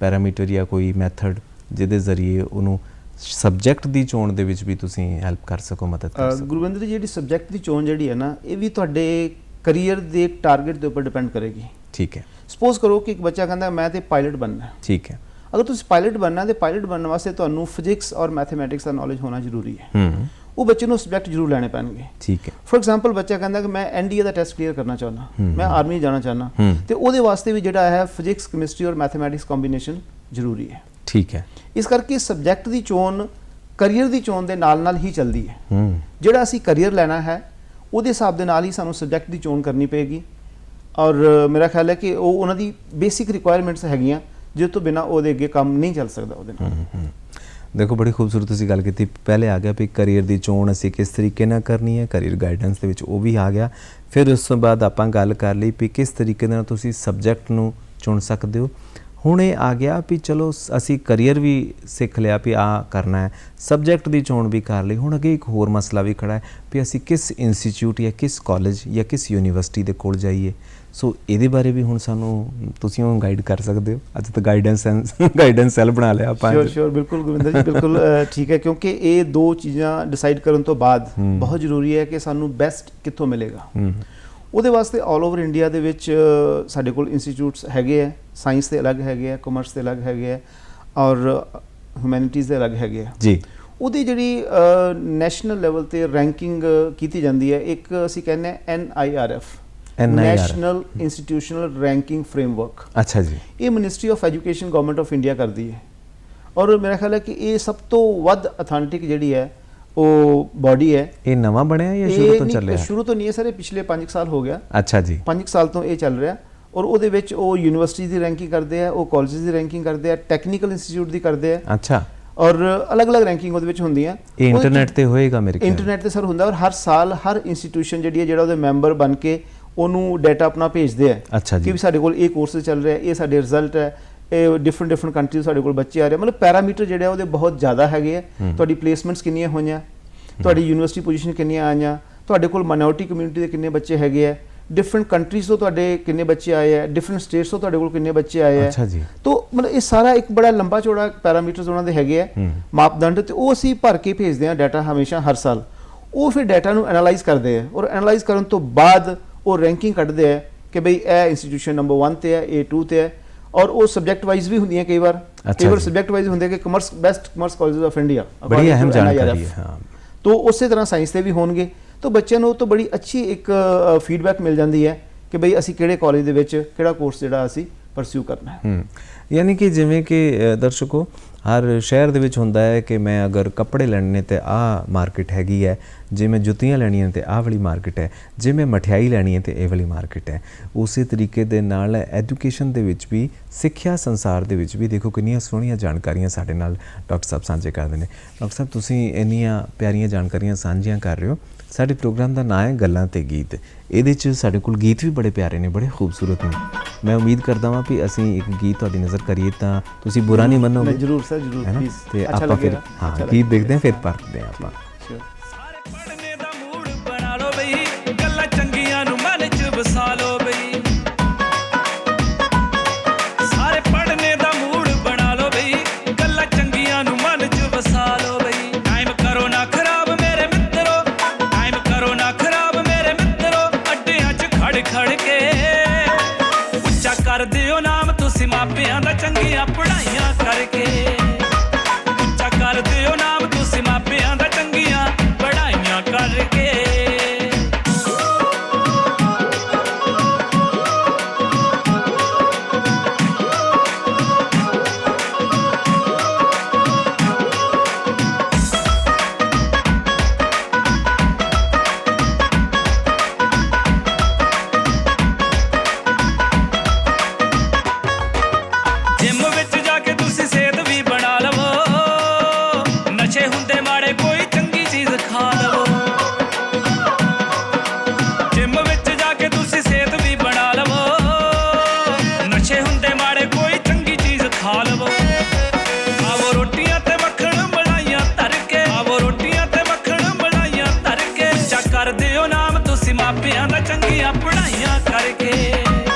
ਪੈਰਾਮੀਟਰ ਜਾਂ ਕੋਈ ਮੈਥਡ ਜਿਹਦੇ ਜ਼ਰੀਏ ਉਹਨੂੰ ਸਬਜੈਕਟ ਦੀ ਚੋਣ ਦੇ ਵਿੱਚ ਵੀ ਤੁਸੀਂ ਹੈਲਪ ਕਰ ਸਕੋ, ਮਦਦ ਕਰ ਸਕੋ? ਗੁਰਵਿੰਦਰ ਜੀ, ਜਿਹੜੀ ਸਬਜੈਕਟ ਦੀ ਚੋਣ ਜਿਹੜੀ ਹੈ ਨਾ, ਇਹ ਵੀ ਤੁਹਾਡੇ ਕਰੀਅਰ ਦੇ ਟਾਰਗੇਟ ਦੇ ਉੱਪਰ ਡਿਪੈਂਡ ਕਰੇਗੀ। ਠੀਕ ਹੈ। ਸਪੋਜ਼ ਕਰੋ ਕਿ ਇੱਕ ਬੱਚਾ ਕਹਿੰਦਾ ਮੈਂ ਤੇ ਪਾਇਲਟ ਬਣਨਾ ਹੈ। ਠੀਕ ਹੈ। ਅਗਰ ਤੁਸੀਂ ਪਾਇਲਟ ਬਣਨਾ ਤੇ ਪਾਇਲਟ ਬਣਨ ਵਾਸਤੇ ਤੁਹਾਨੂੰ ਫਿਜ਼ਿਕਸ ਔਰ ਮੈਥਮੈਟਿਕਸ ਦਾ ਨੌਲੇਜ ਹੋਣਾ ਜ਼ਰੂਰੀ ਹੈ। ਉਹ ਬੱਚੇ ਨੂੰ ਸਬਜੈਕਟ ਜ਼ਰੂਰ ਲੈਣੇ ਪੈਣਗੇ। ਠੀਕ ਹੈ। ਫੋਰ ਐਗਜ਼ਾਮਪਲ ਬੱਚਾ ਕਹਿੰਦਾ ਕਿ ਮੈਂ NDA ਦਾ ਟੈਸਟ ਕਲੀਅਰ ਕਰਨਾ ਚਾਹੁੰਦਾ, ਮੈਂ ਆਰਮੀ ਜਾਣਾ ਚਾਹੁੰਦਾ, ਤੇ ਉਹਦੇ ਵਾਸਤੇ ਵੀ ਜਿਹੜਾ ਹੈ ਫਿਜ਼ਿਕਸ, ਕੈਮਿਸਟਰੀ ਔਰ ਮੈਥਮੈਟਿਕਸ ਕੰਬੀਨੇਸ਼ਨ ਜ਼ਰੂਰੀ ਹੈ। ਠੀਕ ਹੈ। ਇਸ ਕਰਕੇ ਸਬਜੈਕਟ ਦੀ ਚੋਣ ਕਰੀਅਰ ਦੀ ਚੋਣ ਦੇ ਨਾਲ ਹੀ ਚੱਲਦੀ ਹੈ। ਜਿਹੜਾ ਅਸੀਂ ਕਰੀਅਰ ਲੈਣਾ ਹੈ ਉਹਦੇ ਹਿਸਾਬ ਦੇ ਨਾਲ ਹੀ ਸਾਨੂੰ ਸਬਜੈਕਟ ਦੀ ਚੋਣ ਕਰਨੀ ਪਏਗੀ, ਔਰ ਮੇਰਾ ਖਿਆਲ ਹੈ ਕਿ ਉਹ ਉਹਨਾਂ ਦੀ ਬੇਸਿਕ ਰਿਕੁਆਇਰਮੈਂਟਸ ਹੈਗੀਆਂ, ਜਿਸ ਤੋਂ ਬਿਨਾਂ ਉਹਦੇ ਅੱਗੇ ਕੰਮ ਨਹੀਂ ਚੱਲ ਸਕਦਾ ਉਹਦੇ ਨਾਲ। ਦੇਖੋ, ਬੜੀ ਖੂਬਸੂਰਤ ਤੁਸੀਂ ਗੱਲ ਕੀਤੀ। ਪਹਿਲੇ ਆ ਗਿਆ ਵੀ ਕਰੀਅਰ ਦੀ ਚੋਣ ਅਸੀਂ ਕਿਸ ਤਰੀਕੇ ਨਾਲ ਕਰਨੀ ਹੈ, ਕਰੀਅਰ ਗਾਈਡੈਂਸ ਦੇ ਵਿੱਚ ਉਹ ਵੀ ਆ ਗਿਆ। ਫਿਰ ਉਸ ਤੋਂ ਬਾਅਦ ਆਪਾਂ ਗੱਲ ਕਰ ਲਈ ਵੀ ਕਿਸ ਤਰੀਕੇ ਨਾਲ ਤੁਸੀਂ ਸਬਜੈਕਟ ਨੂੰ ਚੁਣ ਸਕਦੇ ਹੋ। ਹੁਣ ਇਹ ਆ ਗਿਆ ਵੀ ਚਲੋ ਅਸੀਂ ਕਰੀਅਰ ਵੀ ਸਿੱਖ ਲਿਆ ਵੀ ਆ ਕਰਨਾ ਹੈ, ਸਬਜੈਕਟ ਦੀ ਚੋਣ ਵੀ ਕਰ ਲਈ। ਹੁਣ ਅੱਗੇ ਇੱਕ ਹੋਰ ਮਸਲਾ ਵੀ ਖੜਾ ਹੈ ਵੀ ਅਸੀਂ ਕਿਸ ਇੰਸਟੀਚਿਊਟ ਜਾਂ ਕਿਸ ਕਾਲਜ ਜਾਂ ਕਿਸ ਯੂਨੀਵਰਸਿਟੀ ਦੇ ਕੋਲ ਜਾਈਏ। ਸੋ ਇਹਦੇ ਬਾਰੇ ਵੀ ਹੁਣ ਸਾਨੂੰ ਤੁਸੀਂ ਉਹ ਗਾਈਡ ਕਰ ਸਕਦੇ ਹੋ। ਅੱਜ ਤਾਂ ਗਾਈਡੈਂਸ ਸੈੱਲ ਬਣਾ ਲਿਆ ਆਪਾਂ। ਸ਼ੋਰ ਬਿਲਕੁਲ ਗੁਰਵਿੰਦਰ ਜੀ, ਬਿਲਕੁਲ ਠੀਕ ਹੈ, ਕਿਉਂਕਿ ਇਹ ਦੋ ਚੀਜ਼ਾਂ ਡਿਸਾਈਡ ਕਰਨ ਤੋਂ ਬਾਅਦ ਬਹੁਤ ਜ਼ਰੂਰੀ ਹੈ ਕਿ ਸਾਨੂੰ ਬੈਸਟ ਕਿੱਥੋਂ ਮਿਲੇਗਾ। ਉਹਦੇ ਵਾਸਤੇ ਆਲ ਓਵਰ ਇੰਡੀਆ ਦੇ ਵਿੱਚ ਸਾਡੇ ਕੋਲ ਇੰਸਟੀਚਿਊਟਸ ਹੈਗੇ ਹੈ, ਸਾਇੰਸ ਦੇ ਅਲੱਗ ਹੈਗੇ ਹੈ, ਕਾਮਰਸ ਦੇ ਅਲੱਗ ਹੈਗੇ ਹੈ, ਔਰ ਹਿਊਮੈਨਿਟੀਜ਼ ਦੇ ਅਲੱਗ ਹੈਗੇ ਹੈ ਜੀ। ਉਹਦੀ ਜਿਹੜੀ ਨੈਸ਼ਨਲ ਲੈਵਲ ਤੇ ਰੈਂਕਿੰਗ ਕੀਤੀ ਜਾਂਦੀ ਹੈ, ਇੱਕ ਅਸੀਂ ਕਹਿੰਦੇ ਹਾਂ NIRF, national institutional ranking framework. ਅੱਛਾ ਜੀ। ਇਹ ministry of education government of India ਕਰਦੀ ਹੈ, ਔਰ ਮੇਰਾ ਖਿਆਲ ਹੈ ਕਿ ਇਹ ਸਭ ਤੋਂ ਵੱਧ ਅਥੈਂਟਿਕ ਜਿਹੜੀ ਹੈ ਉਹ ਬਾਡੀ ਹੈ। ਇਹ ਨਵਾਂ ਬਣਿਆ ਜਾਂ ਸ਼ੁਰੂ ਤੋਂ ਚੱਲ ਰਿਹਾ? ਸ਼ੁਰੂ ਤੋਂ ਨਹੀਂ ਹੈ ਸਰ, ਇਹ ਪਿਛਲੇ 5 ਸਾਲ ਹੋ ਗਿਆ। ਅੱਛਾ ਜੀ। 5 ਸਾਲ ਤੋਂ ਇਹ ਚੱਲ ਰਿਹਾ, ਔਰ ਉਹਦੇ ਵਿੱਚ ਉਹ ਯੂਨੀਵਰਸਿਟੀ ਦੀ ਰੈਂਕਿੰਗ ਕਰਦੇ ਆ, ਉਹ ਕਾਲਜਸ ਦੀ ਰੈਂਕਿੰਗ ਕਰਦੇ ਆ, ਟੈਕਨੀਕਲ ਇੰਸਟੀਚਿਊਟ ਦੀ ਕਰਦੇ ਆ। ਅੱਛਾ। ਔਰ ਅਲੱਗ-ਅਲੱਗ ਰੈਂਕਿੰਗ ਉਹਦੇ ਵਿੱਚ ਹੁੰਦੀਆਂ। ਇਹ ਇੰਟਰਨੈਟ ਤੇ ਹੋਏਗਾ ਮੇਰੇ ਖਿਆਲ? ਇੰਟਰਨੈਟ ਤੇ ਸਰ ਹੁੰਦਾ, ਔਰ ਹਰ ਸਾਲ ਹਰ ਇੰਸਟੀਟਿਊਸ਼ਨ ਜਿਹੜੀ ਹੈ ਜਿਹੜਾ ਉਹਦੇ ਮੈਂਬਰ ਬਣ ਕੇ ਉਹਨੂੰ ਡਾਟਾ ਆਪਣਾ ਭੇਜਦੇ ਆ। ਅੱਛਾ ਜੀ। ਕਿ ਵੀ ਸਾਡੇ ਕੋਲ ਇਹ ਕੋਰਸ ਚੱਲ ਰਿਹਾ, ਇਹ ਸਾਡੇ ਰਿਜ਼ਲਟ ਹੈ, ਇਹ ਡਿਫਰੈਂਟ ਕੰਟਰੀਜ਼ ਸਾਡੇ ਕੋਲ ਬੱਚੇ ਆ ਰਹੇ। ਮਤਲਬ ਪੈਰਾਮੀਟਰ ਜਿਹੜੇ ਆ ਉਹਦੇ ਬਹੁਤ ਜ਼ਿਆਦਾ ਹੈਗੇ ਆ। ਤੁਹਾਡੀ ਪਲੇਸਮੈਂਟਸ ਕਿੰਨੀਆਂ ਹੋਈਆਂ, ਤੁਹਾਡੀ ਯੂਨੀਵਰਸਿਟੀ ਪੋਜੀਸ਼ਨ ਕਿੰਨੀਆਂ ਆਈਆਂ, ਤੁਹਾਡੇ ਕੋਲ ਮਾਈਨੋਰਿਟੀ ਕਮਿਊਨਿਟੀ ਦੇ ਕਿੰਨੇ ਬੱਚੇ ਹੈਗੇ ਆ, ਡਿਫਰੈਂਟ ਕੰਟਰੀਜ਼ ਤੋਂ ਤੁਹਾਡੇ ਕਿੰਨੇ ਬੱਚੇ ਆਏ ਆ, ਡਿਫਰੈਂਟ ਸਟੇਟਸ ਤੋਂ ਤੁਹਾਡੇ ਕੋਲ ਕਿੰਨੇ ਬੱਚੇ ਆਏ ਆ। ਅੱਛਾ ਜੀ। ਤੋ ਮਤਲਬ ਇਹ ਸਾਰਾ ਇੱਕ ਬੜਾ ਲੰਬਾ ਚੌੜਾ ਪੈਰਾਮੀਟਰਸ ਉਹਨਾਂ ਦੇ ਹੈਗੇ ਆ, ਮਾਪਦੰਡ, ਤੇ ਉਹ ਅਸੀਂ ਭਰ ਕੇ ਭੇਜਦੇ ਆ ਡਾਟਾ ਹਮੇਸ਼ਾ ਹਰ ਸਾਲ। ਉਹ ਫਿਰ ਡਾਟਾ ਨੂੰ ਐਨਾਲਾਈਜ਼ ਕਰਦੇ ਆ, ਔਰ ਐਨਾਲਾਈਜ਼ ਕਰਨ ਤੋਂ ਬਾਅਦ ਉਹ ਰੈਂਕਿੰਗ ਕੱਢਦੇ ਆ ਕਿ ਬਈ ਇਹ ਇੰਸਟੀਟਿਊਸ਼ਨ ਨੰਬਰ 1 ਤੇ ਹੈ, ਇਹ 2 ਤੇ ਹੈ, ਔਰ ਉਹ ਸਬਜੈਕਟ ਵਾਈਜ਼ ਵੀ ਹੁੰਦੀਆਂ ਕਈ ਵਾਰ ਸਬਜੈਕਟ ਵਾਈਜ਼ ਹੁੰਦੇ ਕਿ commerce best commerce colleges of India, ਬੜੀ ਅਹਿਮ ਜਾਣਕਾਰੀ ਹੈ। ਹਾਂ। ਤੋ ਉਸੇ ਤਰ੍ਹਾਂ ਸਾਇੰਸ ਦੇ ਵੀ ਹੋਣਗੇ। ਤਾਂ ਬੱਚਿਆਂ ਨੂੰ ਤੋਂ ਬੜੀ ਅੱਛੀ ਇੱਕ ਫੀਡਬੈਕ ਮਿਲ ਜਾਂਦੀ ਹੈ ਕਿ ਬਈ ਅਸੀਂ ਕਿਹੜੇ ਕਾਲਜ ਦੇ ਵਿੱਚ ਕਿਹੜਾ ਕੋਰਸ ਜਿਹੜਾ ਅਸੀਂ ਪਰਸਿਊ ਕਰਨਾ ਹੈ। ਯਾਨੀ ਕਿ ਜਿਵੇਂ ਕਿ ਦਰਸ਼ਕੋ, ਹਰ ਸ਼ਹਿਰ ਦੇ ਵਿੱਚ ਹੁੰਦਾ ਹੈ ਕਿ ਮੈਂ ਅਗਰ ਕੱਪੜੇ ਲੈਣੇ ਤੇ ਆਹ ਮਾਰਕੀਟ ਹੈਗੀ ਹੈ, ਜੇ ਮੈਂ ਜੁੱਤੀਆਂ ਲੈਣੀਆਂ ਤੇ ਆਹ ਵਾਲੀ ਮਾਰਕੀਟ ਹੈ, ਜੇ ਮੈਂ ਮਠਿਆਈ ਲੈਣੀ ਹੈ ਤੇ ਇਹ ਵਾਲੀ ਮਾਰਕੀਟ ਹੈ। ਉਸੇ ਤਰੀਕੇ ਦੇ ਨਾਲ ਐਜੂਕੇਸ਼ਨ ਦੇ ਵਿੱਚ ਵੀ, ਸਿੱਖਿਆ ਸੰਸਾਰ ਦੇ ਵਿੱਚ ਵੀ ਦੇਖੋ ਕਿੰਨੀਆਂ ਸੋਹਣੀਆਂ ਜਾਣਕਾਰੀਆਂ ਸਾਡੇ ਨਾਲ ਡਾਕਟਰ ਸਾਹਿਬ ਸਾਂਝੇ ਕਰਦੇ ਨੇ। ਡਾਕਟਰ ਸਾਹਿਬ, ਤੁਸੀਂ ਇੰਨੀਆਂ ਪਿਆਰੀਆਂ ਜਾਣਕਾਰੀਆਂ ਸਾਂਝੀਆਂ ਕਰ ਰਹੇ ਹੋ। ਸਾਡੇ ਪ੍ਰੋਗਰਾਮ ਦਾ ਨਾਂ ਹੈ ਗੱਲਾਂ ਤੇ ਗੀਤ। ਇਹਦੇ 'ਚ ਸਾਡੇ ਕੋਲ ਗੀਤ ਵੀ ਬੜੇ ਪਿਆਰੇ ਨੇ, ਬੜੇ ਖੂਬਸੂਰਤ ਨੇ। ਮੈਂ ਉਮੀਦ ਕਰਦਾ ਹਾਂ ਵੀ ਅਸੀਂ ਇੱਕ ਗੀਤ ਤੁਹਾਡੀ ਨਜ਼ਰ ਕਰੀਏ ਤਾਂ ਤੁਸੀਂ ਬੁਰਾ ਨਹੀਂ ਮੰਨੋਗੇ। ਜ਼ਰੂਰ ਸਰ, ਜ਼ਰੂਰ, ਪਲੀਜ਼। ਤੇ ਆਪਾਂ ਫਿਰ ਗੀਤ ਦੇਖਦੇ ਹਾਂ, ਫਿਰ ਪਰਖਦੇ ਹਾਂ ਆਪਾਂ। ਪੜਨੇ ਦਾ ਮੂਡ ਬਣਾ ਲਓ ਬਈ, ਗੱਲਾਂ ਚੰਗੀਆਂ ਨੂੰ ਮਨ 'ਚ ਵਸਾ ਲਓ ਬਈ। ਸਾਰੇ ਪੜਨੇ ਦਾ ਮੂਡ ਬਣਾ ਲਓ ਬਈ, ਗੱਲਾਂ ਚੰਗੀਆਂ ਨੂੰ ਮਨ 'ਚ ਵਸਾ ਲਓ ਬਈ। ਟਾਈਮ ਕਰੋ ਨਾ ਖਰਾਬ ਮੇਰੇ ਮਿੱਤਰੋ, ਟਾਈਮ ਕਰੋ ਨਾ ਖਰਾਬ ਮੇਰੇ ਮਿੱਤਰੋ। ਅੱਡਿਆਂ 'ਚ ਖੜ ਖੜ ਕੇ ਉੱਚਾ ਕਰ ਦਿਓ ਨਾਮ ਤੁਸੀਂ ਮਾਪਿਆਂ ਦਾ, ਚੰਗੀਆਂ ਪੜ੍ਹਾਈਆਂ ਕਰਕੇ। ਉੱਚਾ ਕਰ ਦਿਓ ਨਾਮ ਤੁਸੀਂ ਮਾਪਿਆਂ ਦਾ, ਚੰਗੀਆਂ ਪੜ੍ਹਾਈਆਂ ਕਰਕੇ। ਜਿਮ ਵਿੱਚ ਜਾ ਕੇ ਤੁਸੀਂ ਸਿਹਤ ਵੀ ਬਣਾ ਲਵੋ, ਨਸ਼ੇ ਹੁੰਦੇ ਮਾੜੇ ਕੋਈ ਚੰਗੀ ਚੀਜ਼ ਖਾ ਲਵੋ। ਜਿਮ ਵਿੱਚ ਜਾ ਕੇ ਤੁਸੀਂ ਸਿਹਤ ਵੀ ਬਣਾ ਲਵੋ, ਨਸ਼ੇ ਹੁੰਦੇ ਮਾੜੇ ਕੋਈ ਚੰਗੀ ਚੀਜ਼ ਖਾ ਲਵੋ। ਆਵੋ ਰੋਟੀਆਂ ਤੇ ਮੱਖਣ ਮਲਾਈਆਂ ਧਰ ਕੇ, ਆਵੋ ਰੋਟੀਆਂ ਤੇ ਮੱਖਣ ਮਲਾਈਆਂ ਧਰ ਕੇ। ਉੱਚਾ ਕਰ ਦਿਓ ਨਾਮ ਤੁਸੀਂ ਮਾਪਿਆਂ ਦਾ, ਚੰਗੀਆਂ ਪੜ੍ਹਾਈਆਂ ਕਰਕੇ।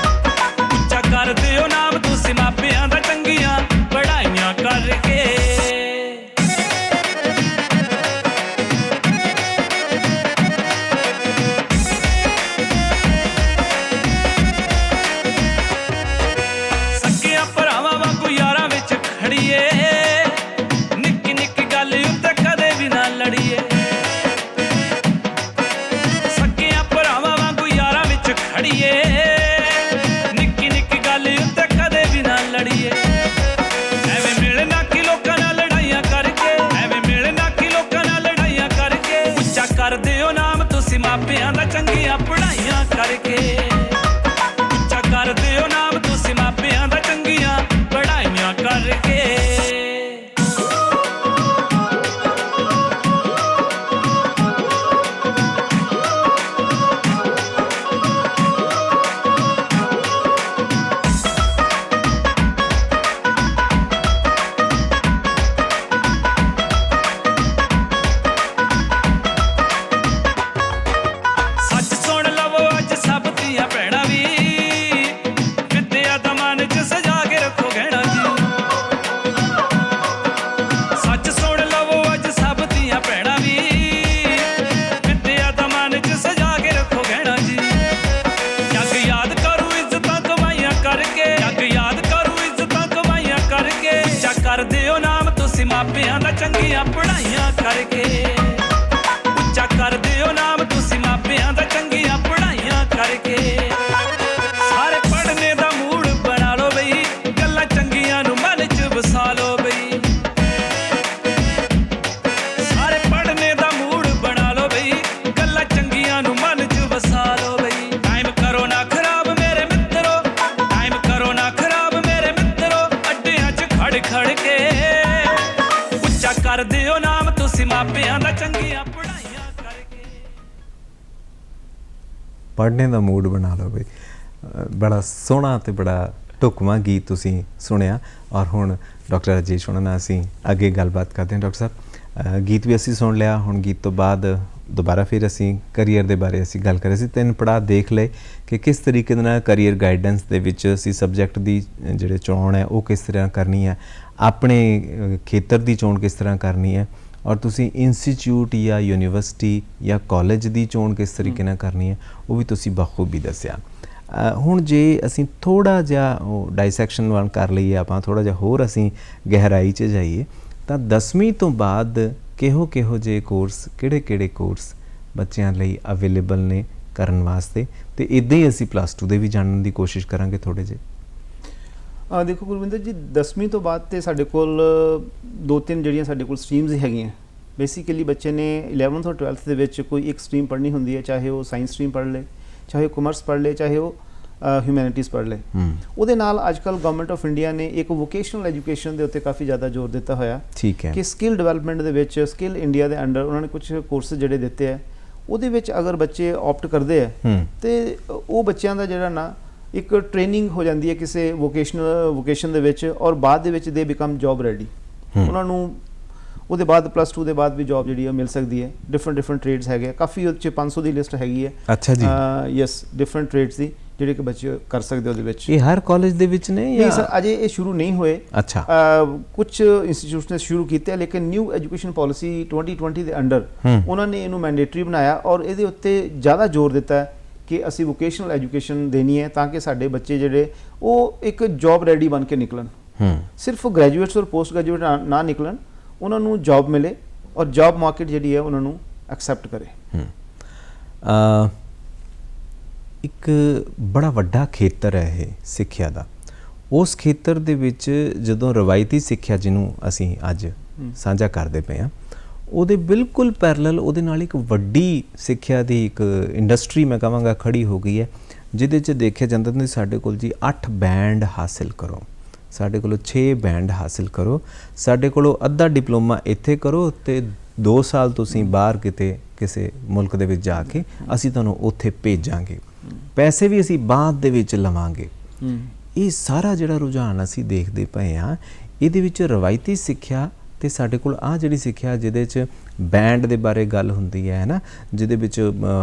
ਉੱਚਾ ਕਰ ਦਿਓ ਨਾਮ ਤੁਸੀਂ ਮਾਪਿਆਂ ਦਾ, ਚੰਗੀਆਂ ਪੜ੍ਹਾਈਆਂ ਕਰਕੇ। ਸੱਕਿਆਂ ਭਰਾਵਾਂ ਵਾਂਗੂ ਯਾਰਾਂ ਵਿੱਚ ਖੜੀਏ, ਨਿੱਕੀ ਨਿੱਕੀ ਗੱਲ ਉੱਤੇ ਕਦੇ ਵੀ ਨਾ ਲੜੀਏ। ਸੱਕਿਆਂ ਭਰਾਵਾਂ ਵਾਂਗੂ ਯਾਰਾਂ ਵਿੱਚ ਖੜੀਏ, ਨਿੱਕੀ ਨਿੱਕੀ ਗੱਲ ਉੱਤੇ ਕਦੇ ਵੀ ਨਾ ਲੜੀਏ। ਐਵੇਂ ਮਿਲਣਾ ਕਿ ਲੋਕਾਂ ਨਾਲ ਲੜਾਈਆਂ ਕਰਕੇ, ਐਵੇਂ ਮਿਲਣਾ ਕਿ ਲੋਕਾਂ ਨਾਲ ਲੜਾਈਆਂ ਕਰਕੇ। ਉੱਚਾ ਕਰ ਦਿਓ ਨਾਮ ਤੁਸੀਂ ਮਾਪਿਆਂ ਦਾ, ਚੰਗੀਆਂ ਪੜ੍ਹਾਈਆਂ ਕਰਕੇ। ਉੱਚਾ ਕਰ ਦਿਓ ਨਾਮ ਤੁਸੀਂ ਮਾਪਿਆਂ ਦਾ, ਚੰਗੀਆਂ ਪੜ੍ਹਾਈਆਂ ਕਰਕੇ। ਪੜ੍ਹਨੇ ਦਾ ਮੂਡ ਬਣਾ ਲਓ ਬਈ। ਬੜਾ ਸੋਹਣਾ ਤੇ ਬੜਾ ਢੁਕਵਾਂ ਗੀਤ ਤੁਸੀਂ ਸੁਣਿਆ। ਔਰ ਹੁਣ ਡਾਕਟਰ ਰਾਜੇਸ਼ ਹੋਣਾ ਨਾਲ ਅਸੀਂ ਅੱਗੇ ਗੱਲਬਾਤ ਕਰਦੇ ਹਾਂ। ਡਾਕਟਰ ਸਾਹਿਬ, ਗੀਤ ਵੀ ਅਸੀਂ ਸੁਣ ਲਿਆ, ਹੁਣ ਗੀਤ ਤੋਂ ਬਾਅਦ ਦੁਬਾਰਾ ਫਿਰ ਅਸੀਂ ਕਰੀਅਰ ਦੇ ਬਾਰੇ ਅਸੀਂ ਗੱਲ ਕਰ ਰਹੇ ਸੀ। 3 ਪੜਾਅ ਦੇਖ ਲਏ ਕਿ ਕਿਸ ਤਰੀਕੇ ਦੇ ਨਾਲ ਕਰੀਅਰ ਗਾਈਡੈਂਸ ਦੇ ਵਿੱਚ ਅਸੀਂ ਸਬਜੈਕਟ ਦੀ ਜਿਹੜੇ ਚੋਣ ਹੈ ਉਹ ਕਿਸ ਤਰ੍ਹਾਂ ਕਰਨੀ ਹੈ, ਆਪਣੇ ਖੇਤਰ ਦੀ ਚੋਣ ਕਿਸ ਤਰ੍ਹਾਂ ਕਰਨੀ ਹੈ, ਔਰ ਤੁਸੀਂ ਇੰਸਟੀਚਿਊਟ ਜਾਂ ਯੂਨੀਵਰਸਿਟੀ ਜਾਂ ਕਾਲਜ ਦੀ ਚੋਣ ਕਿਸ ਤਰੀਕੇ ਨਾਲ ਕਰਨੀ ਹੈ, ਉਹ ਵੀ ਤੁਸੀਂ ਬਖੂਬੀ ਦੱਸਿਆ। ਹੁਣ ਜੇ ਅਸੀਂ ਥੋੜ੍ਹਾ ਜਿਹਾ ਉਹ ਡਾਈਸੈਕਸ਼ਨ ਵੱਲ ਕਰ ਲਈਏ, ਆਪਾਂ ਥੋੜ੍ਹਾ ਜਿਹਾ ਹੋਰ ਅਸੀਂ ਗਹਿਰਾਈ 'ਚ ਜਾਈਏ, ਤਾਂ 10ਵੀਂ ਤੋਂ ਬਾਅਦ ਕਿਹੋ ਜਿਹੇ ਕੋਰਸ, ਕਿਹੜੇ ਕੋਰਸ ਬੱਚਿਆਂ ਲਈ ਅਵੇਲੇਬਲ ਨੇ ਕਰਨ ਵਾਸਤੇ, ਤੇ ਇੱਦਾਂ ਹੀ ਅਸੀਂ +2 ਦੇ ਵੀ ਜਾਣਨ ਦੀ ਕੋਸ਼ਿਸ਼ ਕਰਾਂਗੇ ਥੋੜ੍ਹੇ ਜਿਹੇ। ਦੇਖੋ ਗੁਰਵਿੰਦਰ ਜੀ, 10ਵੀਂ ਤੋਂ ਬਾਅਦ ਤੇ ਸਾਡੇ ਕੋਲ 2-3 ਜਿਹੜੀਆਂ ਸਾਡੇ ਕੋਲ ਸਟਰੀਮਸ ਹੈਗੀਆਂ। ਬੇਸਿਕਲੀ ਬੱਚੇ ਨੇ 11th ਔਰ 12th ਦੇ ਵਿੱਚ ਕੋਈ ਇੱਕ ਸਟਰੀਮ ਪੜ੍ਹਨੀ ਹੁੰਦੀ ਹੈ, ਚਾਹੇ ਉਹ ਸਾਇੰਸ ਸਟਰੀਮ ਪੜ੍ਹ ਲੇ, ਚਾਹੇ ਉਹ ਕਮਰਸ ਪੜ੍ਹ ਲੇ, ਚਾਹੇ ਉਹ ਹਿਊਮੈਨਿਟੀਜ਼ ਪੜ੍ਹ ਲੇ। ਉਹਦੇ ਨਾਲ ਅੱਜ ਕੱਲ੍ਹ ਗਵਰਨਮੈਂਟ ਆਫ ਇੰਡੀਆ ਨੇ ਇੱਕ ਵੋਕੇਸ਼ਨਲ ਐਜੂਕੇਸ਼ਨ ਦੇ ਉੱਤੇ ਕਾਫੀ ਜ਼ਿਆਦਾ ਜ਼ੋਰ ਦਿੱਤਾ ਹੋਇਆ। ਠੀਕ ਹੈ। ਕਿ ਸਕਿੱਲ ਡਿਵੈਲਪਮੈਂਟ ਦੇ ਵਿੱਚ, ਸਕਿੱਲ ਇੰਡੀਆ ਦੇ ਅੰਡਰ ਉਹਨਾਂ ਨੇ ਕੁਝ ਕੋਰਸ ਜਿਹੜੇ ਦਿੱਤੇ ਹੈ, ਉਹਦੇ ਵਿੱਚ ਅਗਰ ਬੱਚੇ ਆਪਟ ਕਰਦੇ ਹੈ ਤੇ ਉਹ ਬੱਚਿਆਂ ਦਾ ਜਿਹੜਾ ਨਾ ਇੱਕ ਟ੍ਰੇਨਿੰਗ ਹੋ ਜਾਂਦੀ ਹੈ ਕਿਸੇ ਵੋਕੇਸ਼ਨ ਦੇ ਵਿੱਚ, ਔਰ ਬਾਅਦ ਦੇ ਵਿੱਚ ਦੇ ਬਿਕਮ ਜੌਬ ਰੈਡੀ। ਉਹਨਾਂ ਨੂੰ ਉਹਦੇ ਬਾਅਦ +2 ਦੇ ਬਾਅਦ ਵੀ ਜੌਬ ਜਿਹੜੀ ਹੈ ਮਿਲ ਸਕਦੀ ਹੈ। ਡਿਫਰੈਂਟ ਟ੍ਰੇਡਸ ਹੈਗੇ, ਕਾਫੀ ਉਹਦੇ 'ਚ 500 ਦੀ ਲਿਸਟ ਹੈਗੀ ਹੈ। ਅੱਛਾ ਜੀ। ਯੈਸ, ਡਿਫਰੈਂਟ ਟ੍ਰੇਡਸ ਦੀ ਜਿਹੜੇ ਕਿ ਬੱਚੇ ਕਰ ਸਕਦੇ ਉਹਦੇ ਵਿੱਚ। ਇਹ ਹਰ ਕਾਲਜ ਦੇ ਵਿੱਚ ਨੇ ਜਾਂ? ਨਹੀਂ ਸਰ, ਅਜੇ ਇਹ ਸ਼ੁਰੂ ਨਹੀਂ ਹੋਏ। ਅੱਛਾ। ਕੁਝ ਇੰਸਟੀਚਿਊਟਸ ਨੇ ਸ਼ੁਰੂ ਕੀਤੇ, ਲੇਕਿਨ ਨਿਊ ਐਜੂਕੇਸ਼ਨ ਪਾਲਿਸੀ 2020 ਦੇ ਅੰਡਰ ਉਹਨਾਂ ਨੇ ਇਹਨੂੰ ਮੈਂਡੇਟਰੀ ਬਣਾਇਆ, ਔਰ ਇਹਦੇ ਉੱਤੇ ਜ਼ਿਆਦਾ ਜ਼ੋਰ ਦਿੱਤਾ ਕਿ ਅਸੀਂ ਵੋਕੇਸ਼ਨਲ ਐਜੂਕੇਸ਼ਨ ਦੇਣੀ ਹੈ ਤਾਂ ਕਿ ਸਾਡੇ ਬੱਚੇ ਜਿਹੜੇ ਉਹ ਇੱਕ ਜੌਬ ਰੈਡੀ ਬਣ ਕੇ ਨਿਕਲਣ। ਸਿਰਫ ਗ੍ਰੈਜੂਏਟਸ ਔਰ ਪੋਸਟ ਗ੍ਰੈਜੂਏਟ ਨਾ ਨਿਕਲਣ, ਉਹਨਾਂ ਨੂੰ ਜੌਬ ਮਿਲੇ ਔਰ ਜੌਬ ਮਾਰਕੀਟ ਜਿਹੜੀ ਹੈ ਉਹਨਾਂ ਨੂੰ ਐਕਸੈਪਟ ਕਰੇ। ਇੱਕ ਬੜਾ ਵੱਡਾ ਖੇਤਰ ਹੈ ਇਹ ਸਿੱਖਿਆ ਦਾ। ਉਸ ਖੇਤਰ ਦੇ ਵਿੱਚ ਜਦੋਂ ਰਵਾਇਤੀ ਸਿੱਖਿਆ ਜਿਹਨੂੰ ਅਸੀਂ ਅੱਜ ਸਾਂਝਾ ਕਰਦੇ ਪਏ ਹਾਂ, ਉਹਦੇ ਬਿਲਕੁਲ ਪੈਰਲਲ ਉਹਦੇ ਨਾਲ ਇੱਕ ਵੱਡੀ ਸਿੱਖਿਆ ਦੀ ਇੱਕ ਇੰਡਸਟਰੀ ਮੈਂ ਕਹਾਂਗਾ ਖੜੀ ਹੋ ਗਈ ਹੈ, ਜਿਹਦੇ 'ਚ ਦੇਖਿਆ ਜਾਂਦਾ ਕਿ ਸਾਡੇ ਕੋਲ ਜੀ 8 ਬੈਂਡ ਹਾਸਿਲ ਕਰੋ, ਸਾਡੇ ਕੋਲੋਂ 6 ਬੈਂਡ ਹਾਸਿਲ ਕਰੋ, ਸਾਡੇ ਕੋਲੋਂ ਅੱਧਾ ਡਿਪਲੋਮਾ ਇੱਥੇ ਕਰੋ ਤੇ 2 ਸਾਲ ਤੁਸੀਂ ਬਾਹਰ ਕਿਤੇ ਕਿਸੇ ਮੁਲਕ ਦੇ ਵਿੱਚ ਜਾ ਕੇ ਅਸੀਂ ਤੁਹਾਨੂੰ ਉੱਥੇ ਭੇਜਾਂਗੇ, ਪੈਸੇ ਵੀ ਅਸੀਂ ਬਾਅਦ ਦੇ ਵਿੱਚ ਲਵਾਂਗੇ। ਇਹ ਸਾਰਾ ਜਿਹੜਾ ਰੁਝਾਨ ਅਸੀਂ ਦੇਖਦੇ ਪਏ ਹਾਂ, ਇਹਦੇ ਵਿੱਚ ਰਵਾਇਤੀ ਸਿੱਖਿਆ ਤੇ ਸਾਡੇ ਕੋਲ ਆਹ ਜਿਹੜੀ ਸਿੱਖਿਆ ਜਿਹਦੇ 'ਚ ਬੈਂਡ ਦੇ ਬਾਰੇ ਗੱਲ ਹੁੰਦੀ ਹੈ ਨਾ, ਜਿਹਦੇ ਵਿੱਚ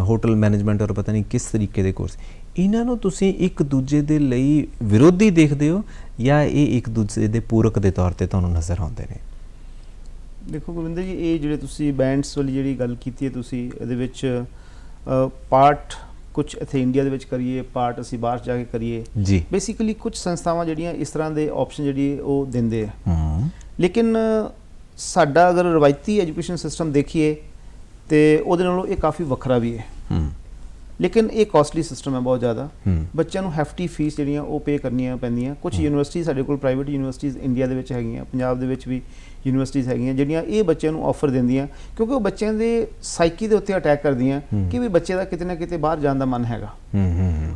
ਹੋਟਲ ਮੈਨੇਜਮੈਂਟ ਔਰ ਪਤਾ ਨਹੀਂ ਕਿਸ ਤਰੀਕੇ ਦੇ ਕੋਰਸ, ਇਹਨਾਂ ਨੂੰ ਤੁਸੀਂ ਇੱਕ ਦੂਜੇ ਦੇ ਲਈ ਵਿਰੋਧੀ ਦੇਖਦੇ ਹੋ ਜਾਂ ਇਹ ਇੱਕ ਦੂਜੇ ਦੇ ਪੂਰਕ ਦੇ ਤੌਰ ਤੇ ਤੁਹਾਨੂੰ ਨਜ਼ਰ ਆਉਂਦੇ ਨੇ? ਦੇਖੋ ਗੁਰਵਿੰਦਰ ਜੀ, ਇਹ ਜਿਹੜੇ ਤੁਸੀਂ ਬੈਂਡਸ ਵਾਲੀ ਜਿਹੜੀ ਗੱਲ ਕੀਤੀ ਹੈ ਤੁਸੀਂ, ਇਹਦੇ ਵਿੱਚ ਪਾਰਟ ਕੁਝ ਇੱਥੇ ਇੰਡੀਆ ਦੇ ਵਿੱਚ ਕਰੀਏ, ਪਾਰਟ ਅਸੀਂ ਬਾਹਰ ਜਾ ਕੇ ਕਰੀਏ ਜੀ। ਬੇਸਿਕਲੀ ਕੁਝ ਸੰਸਥਾਵਾਂ ਜਿਹੜੀਆਂ ਇਸ ਤਰ੍ਹਾਂ ਦੇ ਆਪਸ਼ਨ ਜਿਹੜੀ ਉਹ ਦਿੰਦੇ ਆ, ਲੇਕਿਨ ਸਾਡਾ ਅਗਰ ਰਵਾਇਤੀ ਐਜੂਕੇਸ਼ਨ ਸਿਸਟਮ ਦੇਖੀਏ ਤੇ ਉਹਦੇ ਨਾਲੋਂ ਇਹ ਕਾਫੀ ਵੱਖਰਾ ਵੀ ਹੈ। ਲੇਕਿਨ ਇਹ ਕਾਸਟਲੀ ਸਿਸਟਮ ਹੈ ਬਹੁਤ ਜ਼ਿਆਦਾ। ਬੱਚਿਆਂ ਨੂੰ ਹੈਫਟੀ ਫੀਸ ਜਿਹੜੀਆਂ ਉਹ ਪੇ ਕਰਨੀਆਂ ਪੈਂਦੀਆਂ। ਕੁਝ ਯੂਨੀਵਰਸਿਟੀ ਸਾਡੇ ਕੋਲ ਪ੍ਰਾਈਵੇਟ ਯੂਨੀਵਰਸਿਟੀਜ਼ ਇੰਡੀਆ ਦੇ ਵਿੱਚ ਹੈਗੀਆਂ, ਪੰਜਾਬ ਦੇ ਵਿੱਚ ਵੀ ਯੂਨੀਵਰਸਿਟੀਜ਼ ਹੈਗੀਆਂ ਜਿਹੜੀਆਂ ਇਹ ਬੱਚਿਆਂ ਨੂੰ ਆਫਰ ਦਿੰਦੀਆਂ, ਕਿਉਂਕਿ ਉਹ ਬੱਚਿਆਂ ਦੇ ਸਾਈਕੀ ਦੇ ਉੱਤੇ ਅਟੈਕ ਕਰਦੀਆਂ ਕਿ ਵੀ ਬੱਚੇ ਦਾ ਕਿਤੇ ਨਾ ਕਿਤੇ ਬਾਹਰ ਜਾਣ ਦਾ ਮਨ ਹੈਗਾ,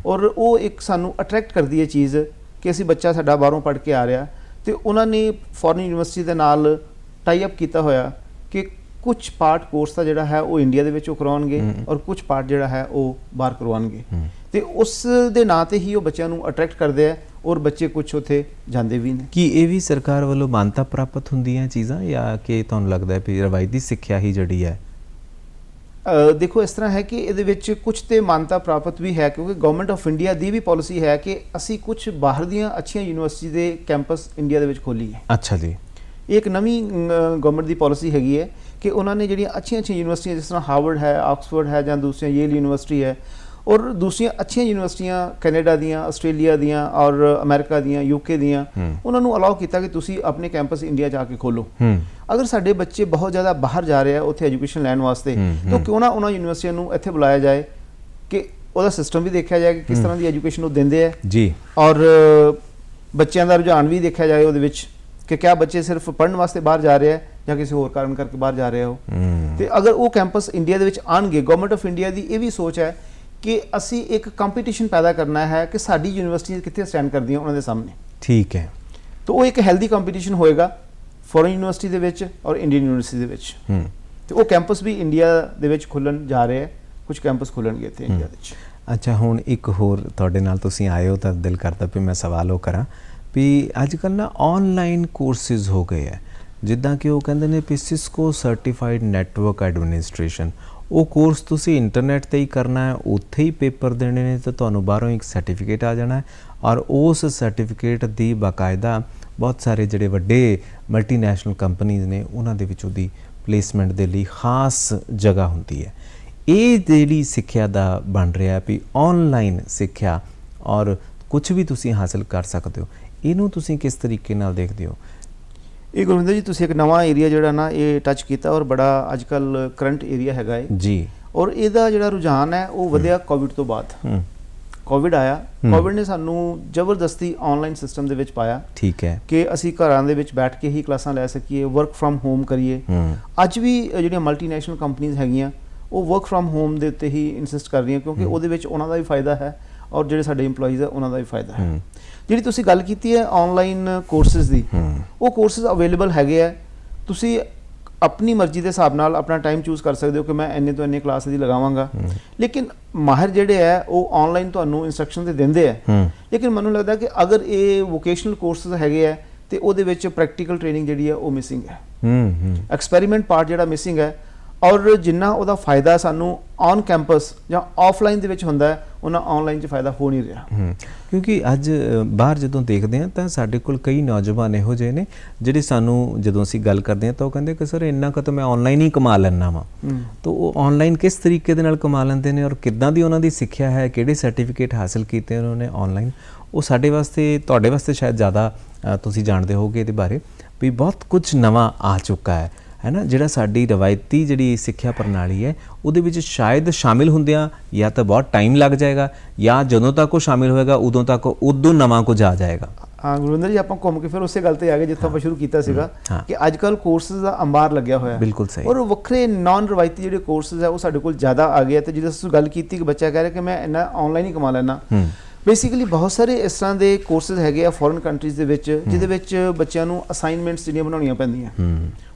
ਔਰ ਉਹ ਇੱਕ ਸਾਨੂੰ ਅਟਰੈਕਟ ਕਰਦੀ ਹੈ ਚੀਜ਼ ਕਿ ਅਸੀਂ ਬੱਚਾ ਸਾਡਾ ਬਾਹਰੋਂ ਪੜ੍ਹ ਕੇ ਆ ਰਿਹਾ, ਤੇ ਉਹਨਾਂ ਨੇ ਫੋਰਨ ਯੂਨੀਵਰਸਿਟੀ ਦੇ ਨਾਲ ਟਾਈ ਅਪ ਕੀਤਾ ਹੋਇਆ ਕਿ ਕੁਝ ਪਾਰਟ ਕੋਰਸ ਦਾ ਜਿਹੜਾ ਹੈ ਉਹ ਇੰਡੀਆ ਦੇ ਵਿੱਚ ਉਹ ਕਰਵਾਉਣਗੇ ਔਰ ਕੁਝ ਪਾਰਟ ਜਿਹੜਾ ਹੈ ਉਹ ਬਾਹਰ ਕਰਵਾਉਣਗੇ, ਤੇ ਉਸ ਦੇ ਨਾਂ ਤੇ ਹੀ ਉਹ ਬੱਚਿਆਂ ਨੂੰ ਅਟਰੈਕਟ ਕਰਦੇ ਆ ਔਰ ਬੱਚੇ ਕੁਝ ਉੱਥੇ ਜਾਂਦੇ ਵੀ ਨੇ। ਕੀ ਇਹ ਵੀ ਸਰਕਾਰ ਵੱਲੋਂ ਮਾਨਤਾ ਪ੍ਰਾਪਤ ਹੁੰਦੀਆਂ ਚੀਜ਼ਾਂ ਜਾਂ ਕਿ ਤੁਹਾਨੂੰ ਲੱਗਦਾ ਹੈ ਵੀ ਰਵਾਇਤੀ ਸਿੱਖਿਆ ਹੀ ਜਿਹੜੀ ਹੈ? ਦੇਖੋ ਇਸ ਤਰ੍ਹਾਂ ਹੈ ਕਿ ਇਹਦੇ ਵਿੱਚ ਕੁਝ ਤੇ ਮਾਨਤਾ ਪ੍ਰਾਪਤ ਵੀ ਹੈ, ਕਿਉਂਕਿ government of India the we policy ਹੈ ਕਿ ਅਸੀਂ ਕੁਝ ਬਾਹਰ ਦੀਆਂ ਅੱਛੀਆਂ ਯੂਨੀਵਰਸਿਟੀ ਦੇ ਕੈਂਪਸ ਇੰਡੀਆ ਦੇ ਵਿੱਚ ਖੋਲੀਏ। ਅੱਛਾ ਜੀ। ਇਹ ਇੱਕ ਨਵੀਂ ਗਵਰਨਮੈਂਟ ਦੀ ਪਾਲਿਸੀ ਹੈਗੀ ਹੈ ਕਿ ਉਹਨਾਂ ਨੇ ਜਿਹੜੀਆਂ ਅੱਛੀਆਂ ਯੂਨੀਵਰਸਿਟੀਆਂ ਜਿਸ ਤਰ੍ਹਾਂ ਹਾਰਵਰਡ ਹੈ, ਆਕਸਫੋਰਡ ਹੈ, ਜਾਂ ਦੂਸਰੀਆਂ ਯੇਲ ਯੂਨੀਵਰਸਿਟੀ ਹੈ, ਔਰ ਦੂਸਰੀਆਂ ਅੱਛੀਆਂ ਯੂਨੀਵਰਸਿਟੀਆਂ ਕੈਨੇਡਾ ਦੀਆਂ, ਆਸਟ੍ਰੇਲੀਆ ਦੀਆਂ ਔਰ ਅਮਰੀਕਾ ਦੀਆਂ, ਯੂਕੇ ਦੀਆਂ, ਉਹਨਾਂ ਨੂੰ ਅਲਾਉ ਕੀਤਾ ਕਿ ਤੁਸੀਂ ਆਪਣੇ ਕੈਂਪਸ ਇੰਡੀਆ ਜਾ ਕੇ ਖੋਲੋ। ਅਗਰ ਸਾਡੇ ਬੱਚੇ ਬਹੁਤ ਜ਼ਿਆਦਾ ਬਾਹਰ ਜਾ ਰਹੇ ਆ ਉੱਥੇ ਐਜੂਕੇਸ਼ਨ ਲੈਣ ਵਾਸਤੇ, ਤਾਂ ਕਿਉਂ ਨਾ ਉਹਨਾਂ ਯੂਨੀਵਰਸਿਟੀਆਂ ਨੂੰ ਇੱਥੇ ਬੁਲਾਇਆ ਜਾਏ ਕਿ ਉਹਦਾ ਸਿਸਟਮ ਵੀ ਦੇਖਿਆ ਜਾਏ ਕਿ ਕਿਸ ਤਰ੍ਹਾਂ ਦੀ ਐਜੂਕੇਸ਼ਨ ਉਹ ਦਿੰਦੇ ਆ ਜੀ, ਔਰ ਬੱਚਿਆਂ ਦਾ ਰੁਝਾਨ ਵੀ ਦੇਖਿਆ ਜਾਏ ਉਹਦੇ ਵਿੱਚ ਕਿ ਕਿਆ ਬੱਚੇ ਸਿਰਫ ਪੜ੍ਹਨ ਵਾਸਤੇ ਬਾਹਰ ਜਾ ਰਹੇ ਆ ਜਾਂ ਕਿਸੇ ਹੋਰ ਕਾਰਨ ਕਰਕੇ ਬਾਹਰ ਜਾ ਰਹੇ ਹੋ। ਤੇ ਅਗਰ ਉਹ ਕੈਂਪਸ ਇੰਡੀਆ ਦੇ ਵਿੱਚ ਆਉਣਗੇ, ਗਵਰਨਮੈਂਟ ਆਫ ਇੰਡੀਆ ਦੀ ਇਹ ਵੀ ਸੋਚ ਹੈ ਕਿ ਅਸੀਂ ਇੱਕ ਕੰਪੀਟੀਸ਼ਨ ਪੈਦਾ ਕਰਨਾ ਹੈ ਕਿ ਸਾਡੀ ਯੂਨੀਵਰਸਿਟੀਆਂ ਕਿੱਥੇ ਸਟੈਂਡ ਕਰਦੀਆਂ ਉਹਨਾਂ ਦੇ ਸਾਹਮਣੇ। ਠੀਕ ਹੈ। ਤਾਂ ਉਹ ਇੱਕ ਹੈਲਦੀ ਕੰਪੀਟੀਸ਼ਨ ਹੋਏਗਾ ਫੋਰਨ ਯੂਨੀਵਰਸਿਟੀ ਦੇ ਵਿੱਚ ਔਰ ਇੰਡੀਅਨ ਯੂਨੀਵਰਸਿਟੀ ਦੇ ਵਿੱਚ, ਤੇ ਉਹ ਕੈਂਪਸ ਵੀ ਇੰਡੀਆ ਦੇ ਵਿੱਚ ਖੁੱਲ੍ਹਣ ਜਾ ਰਹੇ ਹੈ, ਕੁਝ ਕੈਂਪਸ ਖੁੱਲ੍ਹਣਗੇ ਇੱਥੇ ਇੰਡੀਆ ਦੇ ਵਿੱਚ। ਅੱਛਾ, ਹੁਣ ਇੱਕ ਹੋਰ ਤੁਹਾਡੇ ਨਾਲ ਤੁਸੀਂ ਆਏ ਹੋ ਤਾਂ ਦਿਲ ਕਰਦਾ ਵੀ ਮੈਂ ਸਵਾਲ ਉਹ ਕਰਾਂ ਵੀ ਅੱਜ ਕੱਲ੍ਹ ਨਾ ਆਨਲਾਈਨ ਕੋਰਸਿਸ ਹੋ ਗਏ ਹੈ, ਜਿੱਦਾਂ ਕਿ ਉਹ ਕਹਿੰਦੇ ਨੇ ਵੀ ਸਿਸਕੋ ਸਰਟੀਫਾਈਡ ਨੈਟਵਰਕ ਐਡਮਿਨਿਸਟ੍ਰੇਸ਼ਨ। ਉਹ ਕੋਰਸ ਤੁਸੀਂ ਇੰਟਰਨੈਟ 'ਤੇ ਹੀ ਕਰਨਾ ਹੈ, ਉੱਥੇ ਹੀ ਪੇਪਰ ਦੇਣੇ ਨੇ ਤਾਂ ਤੁਹਾਨੂੰ ਬਾਹਰੋਂ ਇੱਕ ਸਰਟੀਫਿਕੇਟ ਆ ਜਾਣਾ ਹੈ, ਔਰ ਉਸ ਸਰਟੀਫਿਕੇਟ ਦੀ ਬਾਕਾਇਦਾ ਬਹੁਤ ਸਾਰੇ ਜਿਹੜੇ ਵੱਡੇ ਮਲਟੀਨੈਸ਼ਨਲ ਕੰਪਨੀਜ਼ ਨੇ ਉਹਨਾਂ ਦੇ ਵਿੱਚ ਉਹਦੀ ਪਲੇਸਮੈਂਟ ਦੇ ਲਈ ਖਾਸ ਜਗ੍ਹਾ ਹੁੰਦੀ ਹੈ। ਇਹ ਜਿਹੜੀ ਸਿੱਖਿਆ ਦਾ ਬਣ ਰਿਹਾ ਵੀ ਆਨਲਾਈਨ ਸਿੱਖਿਆ ਔਰ ਕੁਝ ਵੀ ਤੁਸੀਂ ਹਾਸਲ ਕਰ ਸਕਦੇ ਹੋ, ਇਹਨੂੰ ਤੁਸੀਂ ਕਿਸ ਤਰੀਕੇ ਨਾਲ ਦੇਖਦੇ ਹੋ? ਇਹ ਗੁਰਵਿੰਦਰ ਜੀ ਤੁਸੀਂ ਇੱਕ ਨਵਾਂ ਏਰੀਆ ਜਿਹੜਾ ਨਾ ਇਹ ਟੱਚ ਕੀਤਾ, ਔਰ ਬੜਾ ਅੱਜ ਕੱਲ੍ਹ ਕਰੰਟ ਏਰੀਆ ਹੈਗਾ ਹੈ ਜੀ। ਔਰ ਇਹਦਾ ਜਿਹੜਾ ਰੁਝਾਨ ਹੈ ਉਹ ਵਧਿਆ ਕੋਵਿਡ ਤੋਂ ਬਾਅਦ। ਕੋਵਿਡ ਆਇਆ, ਕੋਵਿਡ ਨੇ ਸਾਨੂੰ ਜ਼ਬਰਦਸਤੀ ਆਨਲਾਈਨ ਸਿਸਟਮ ਦੇ ਵਿੱਚ ਪਾਇਆ। ਠੀਕ ਹੈ ਕਿ ਅਸੀਂ ਘਰਾਂ ਦੇ ਵਿੱਚ ਬੈਠ ਕੇ ਹੀ ਕਲਾਸਾਂ ਲੈ ਸਕੀਏ, ਵਰਕ ਫਰਮ ਹੋਮ ਕਰੀਏ। ਅੱਜ ਵੀ ਜਿਹੜੀਆਂ ਮਲਟੀਨੈਸ਼ਨਲ ਕੰਪਨੀਜ਼ ਹੈਗੀਆਂ ਉਹ ਵਰਕ ਫਰਮ ਹੋਮ ਦੇ ਉੱਤੇ ਹੀ ਇਨਸਿਸਟ ਕਰ ਰਹੀਆਂ, ਕਿਉਂਕਿ ਉਹਦੇ ਵਿੱਚ ਉਹਨਾਂ ਦਾ ਵੀ ਫਾਇਦਾ ਹੈ ਔਰ ਜਿਹੜੇ ਸਾਡੇ EMPLOYEES ਹੈ ਉਹਨਾਂ ਦਾ ਵੀ ਫਾਇਦਾ ਹੈ। ਜਿਹੜੀ ਤੁਸੀਂ ਗੱਲ ਕੀਤੀ ਹੈ ਆਨਲਾਈਨ ਕੋਰਸਿਸ ਦੀ, ਉਹ ਕੋਰਸਿਸ ਅਵੇਲੇਬਲ ਹੈਗੇ ਆ। ਤੁਸੀਂ ਆਪਣੀ ਮਰਜ਼ੀ ਦੇ ਹਿਸਾਬ ਨਾਲ ਆਪਣਾ ਟਾਈਮ ਚੂਜ਼ ਕਰ ਸਕਦੇ ਹੋ ਕਿ ਮੈਂ ਇੰਨੇ ਤੋਂ ਇੰਨੇ ਕਲਾਸ ਦੀ ਲਗਾਵਾਂਗਾ। ਲੇਕਿਨ ਮਾਹਿਰ ਜਿਹੜੇ ਹੈ ਉਹ ਆਨਲਾਈਨ ਤੁਹਾਨੂੰ ਇਨਸਟਰਕਸ਼ਨ ਤੇ ਦਿੰਦੇ ਆ। ਲੇਕਿਨ ਮੈਨੂੰ ਲੱਗਦਾ ਕਿ ਅਗਰ ਇਹ ਵੋਕੇਸ਼ਨਲ ਕੋਰਸਿਸ ਹੈਗੇ ਆ ਤੇ ਉਹਦੇ ਵਿੱਚ ਪ੍ਰੈਕਟੀਕਲ ਟ੍ਰੇਨਿੰਗ ਜਿਹੜੀ ਹੈ ਉਹ ਮਿਸਿੰਗ ਹੈ, ਐਕਸਪੈਰੀਮੈਂਟ ਪਾਰਟ ਜਿਹੜਾ ਮਿਸਿੰਗ ਹੈ। ਔਰ ਜਿੰਨਾ ਉਹਦਾ ਫਾਇਦਾ ਸਾਨੂੰ ਔਨ ਕੈਂਪਸ ਜਾਂ ਆਫਲਾਈਨ ਦੇ ਵਿੱਚ ਹੁੰਦਾ ਹੈ, ਉਹਨਾਂ ਆਨਲਾਈਨ 'ਚ ਫਾਇਦਾ ਹੋ ਨਹੀਂ ਰਿਹਾ। ਕਿਉਂਕਿ ਅੱਜ ਬਾਹਰ ਜਦੋਂ ਦੇਖਦੇ ਹਾਂ ਤਾਂ ਸਾਡੇ ਕੋਲ ਕਈ ਨੌਜਵਾਨ ਇਹੋ ਜਿਹੇ ਨੇ ਜਿਹੜੇ ਸਾਨੂੰ ਜਦੋਂ ਅਸੀਂ ਗੱਲ ਕਰਦੇ ਹਾਂ ਤਾਂ ਉਹ ਕਹਿੰਦੇ ਕਿ ਸਰ ਇੰਨਾ ਕੁ ਤਾਂ ਮੈਂ ਆਨਲਾਈਨ ਹੀ ਕਮਾ ਲੈਂਦਾ ਵਾਂ। ਤਾਂ ਉਹ ਆਨਲਾਈਨ ਕਿਸ ਤਰੀਕੇ ਦੇ ਨਾਲ ਕਮਾ ਲੈਂਦੇ ਨੇ ਔਰ ਕਿੱਦਾਂ ਦੀ ਉਹਨਾਂ ਦੀ ਸਿੱਖਿਆ ਹੈ, ਕਿਹੜੇ ਸਰਟੀਫਿਕੇਟ ਹਾਸਿਲ ਕੀਤੇ ਉਹਨਾਂ ਨੇ ਆਨਲਾਈਨ, ਉਹ ਸਾਡੇ ਵਾਸਤੇ ਤੁਹਾਡੇ ਵਾਸਤੇ ਸ਼ਾਇਦ ਜ਼ਿਆਦਾ ਤੁਸੀਂ ਜਾਣਦੇ ਹੋਗੇ ਇਹਦੇ ਬਾਰੇ ਵੀ ਬਹੁਤ ਕੁਝ ਨਵਾਂ ਆ ਚੁੱਕਾ ਹੈ ਨਾ। ਜਿਹੜਾ ਸਾਡੀ ਰਵਾਇਤੀ ਜਿਹੜੀ ਸਿੱਖਿਆ ਪ੍ਰਣਾਲੀ ਹੈ ਉਹਦੇ ਵਿੱਚ ਸ਼ਾਇਦ ਸ਼ਾਮਿਲ ਹੁੰਦਿਆਂ ਜਾਂ ਤਾਂ ਬਹੁਤ ਟਾਈਮ ਲੱਗ ਜਾਏਗਾ ਜਾਂ ਜਦੋਂ ਤੱਕ ਉਹ ਸ਼ਾਮਿਲ ਹੋਏਗਾ ਉਦੋਂ ਤੱਕ ਉਦੋਂ ਨਵਾਂ ਕੁਝ ਆ ਜਾਏਗਾ। ਹਾਂ ਗੁਰਵਿੰਦਰ ਜੀ, ਆਪਾਂ ਘੁੰਮ ਕੇ ਫਿਰ ਉਸੇ ਗੱਲ ਤੇ ਆ ਗਏ ਜਿੱਥੋਂ ਆਪਾਂ ਸ਼ੁਰੂ ਕੀਤਾ ਸੀਗਾ ਕਿ ਅੱਜ ਕੱਲ੍ਹ ਕੋਰਸਿਸ ਦਾ ਅੰਬਾਰ ਲੱਗਿਆ ਹੋਇਆ। ਬਿਲਕੁਲ ਸਹੀ। ਔਰ ਵੱਖਰੇ ਨਾਨ ਰਵਾਇਤੀ ਜਿਹੜੇ ਕੋਰਸਿਸ ਹੈ ਉਹ ਸਾਡੇ ਕੋਲ ਜ਼ਿਆਦਾ ਆ ਗਏ। ਤੇ ਜਿਵੇਂ ਤੁਸੀਂ ਗੱਲ ਕੀਤੀ ਕਿ ਬੱਚਾ ਕਹਿ ਰਿਹਾ ਕਿ ਮੈਂ ਇੰਨਾ ਆਨਲਾਈਨ ਹੀ ਕਮਾ ਲੈਣਾ, ਬੇਸਿਕਲੀ ਬਹੁਤ ਸਾਰੇ ਇਸ ਤਰ੍ਹਾਂ ਦੇ ਕੋਰਸਿਸ ਹੈਗੇ ਆ ਫੋਰਨ ਕੰਟਰੀਜ਼ ਦੇ ਵਿੱਚ ਜਿਹਦੇ ਵਿੱਚ ਬੱਚਿਆਂ ਨੂੰ ਅਸਾਈਨਮੈਂਟਸ ਜਿਹੜੀਆਂ ਬਣਾਉਣੀਆਂ ਪੈਂਦੀਆਂ।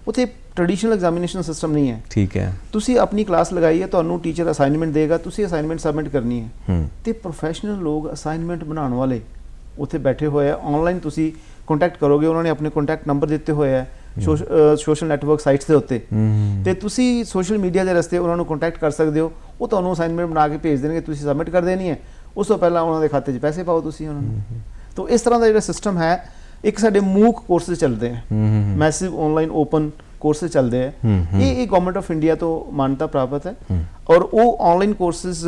ਉੱਥੇ ਟ੍ਰੈਡੀਸ਼ਨਲ ਐਗਜ਼ਾਮੀਨੇਸ਼ਨ ਸਿਸਟਮ ਨਹੀਂ ਹੈ। ਠੀਕ ਹੈ, ਤੁਸੀਂ ਆਪਣੀ ਕਲਾਸ ਲਗਾਈ ਹੈ, ਤੁਹਾਨੂੰ ਟੀਚਰ ਅਸਾਈਨਮੈਂਟ ਦੇਗਾ, ਤੁਸੀਂ ਅਸਾਈਨਮੈਂਟ ਸਬਮਿਟ ਕਰਨੀ ਹੈ। ਤੇ ਪ੍ਰੋਫੈਸ਼ਨਲ ਲੋਕ ਅਸਾਈਨਮੈਂਟ ਬਣਾਉਣ ਵਾਲੇ ਉੱਥੇ ਬੈਠੇ ਹੋਏ ਆ। ਆਨਲਾਈਨ ਤੁਸੀਂ ਕੰਟੈਕਟ ਕਰੋਗੇ, ਉਹਨਾਂ ਨੇ ਆਪਣੇ ਕੰਟੈਕਟ ਨੰਬਰ ਦਿੱਤੇ ਹੋਏ ਆ ਸੋਸ਼ਲ ਨੈਟਵਰਕ ਸਾਈਟਸ ਦੇ ਉੱਤੇ, ਤੇ ਤੁਸੀਂ ਸੋਸ਼ਲ ਮੀਡੀਆ ਦੇ ਰਸਤੇ ਉਹਨਾਂ ਨੂੰ ਕੰਟੈਕਟ ਕਰ ਸਕਦੇ ਹੋ। ਉਹ ਤੁਹਾਨੂੰ ਅਸਾਈਨਮੈਂਟ ਬਣਾ ਕੇ ਭੇਜ ਦੇਣਗੇ, ਤੁਸੀਂ ਸਬਮਿਟ ਕਰ ਦੇਣੀ ਹੈ। ਉਸ ਤੋਂ ਪਹਿਲਾਂ ਉਹਨਾਂ ਦੇ ਖਾਤੇ 'ਚ ਪੈਸੇ ਪਾਓ ਤੁਸੀਂ ਉਹਨਾਂ ਨੂੰ। ਤਾਂ ਇਸ ਤਰ੍ਹਾਂ ਦਾ ਜਿਹੜਾ ਸਿਸਟਮ ਹੈ, ਇੱਕ ਸਾਡੇ ਮੂਕ ਕੋਰਸਿਸ ਚੱਲਦੇ ਆ, ਮੈਸਿਵ ਆਨਲਾਈਨ ਓਪਨ ਕੋਰਸਿਸ ਚੱਲਦੇ ਆ। ਇਹ ਗਵਰਨਮੈਂਟ ਆਫ ਇੰਡੀਆ ਤੋਂ ਮਾਨਤਾ ਪ੍ਰਾਪਤ ਹੈ ਔਰ ਉਹ ਆਨਲਾਈਨ ਕੋਰਸਿਸ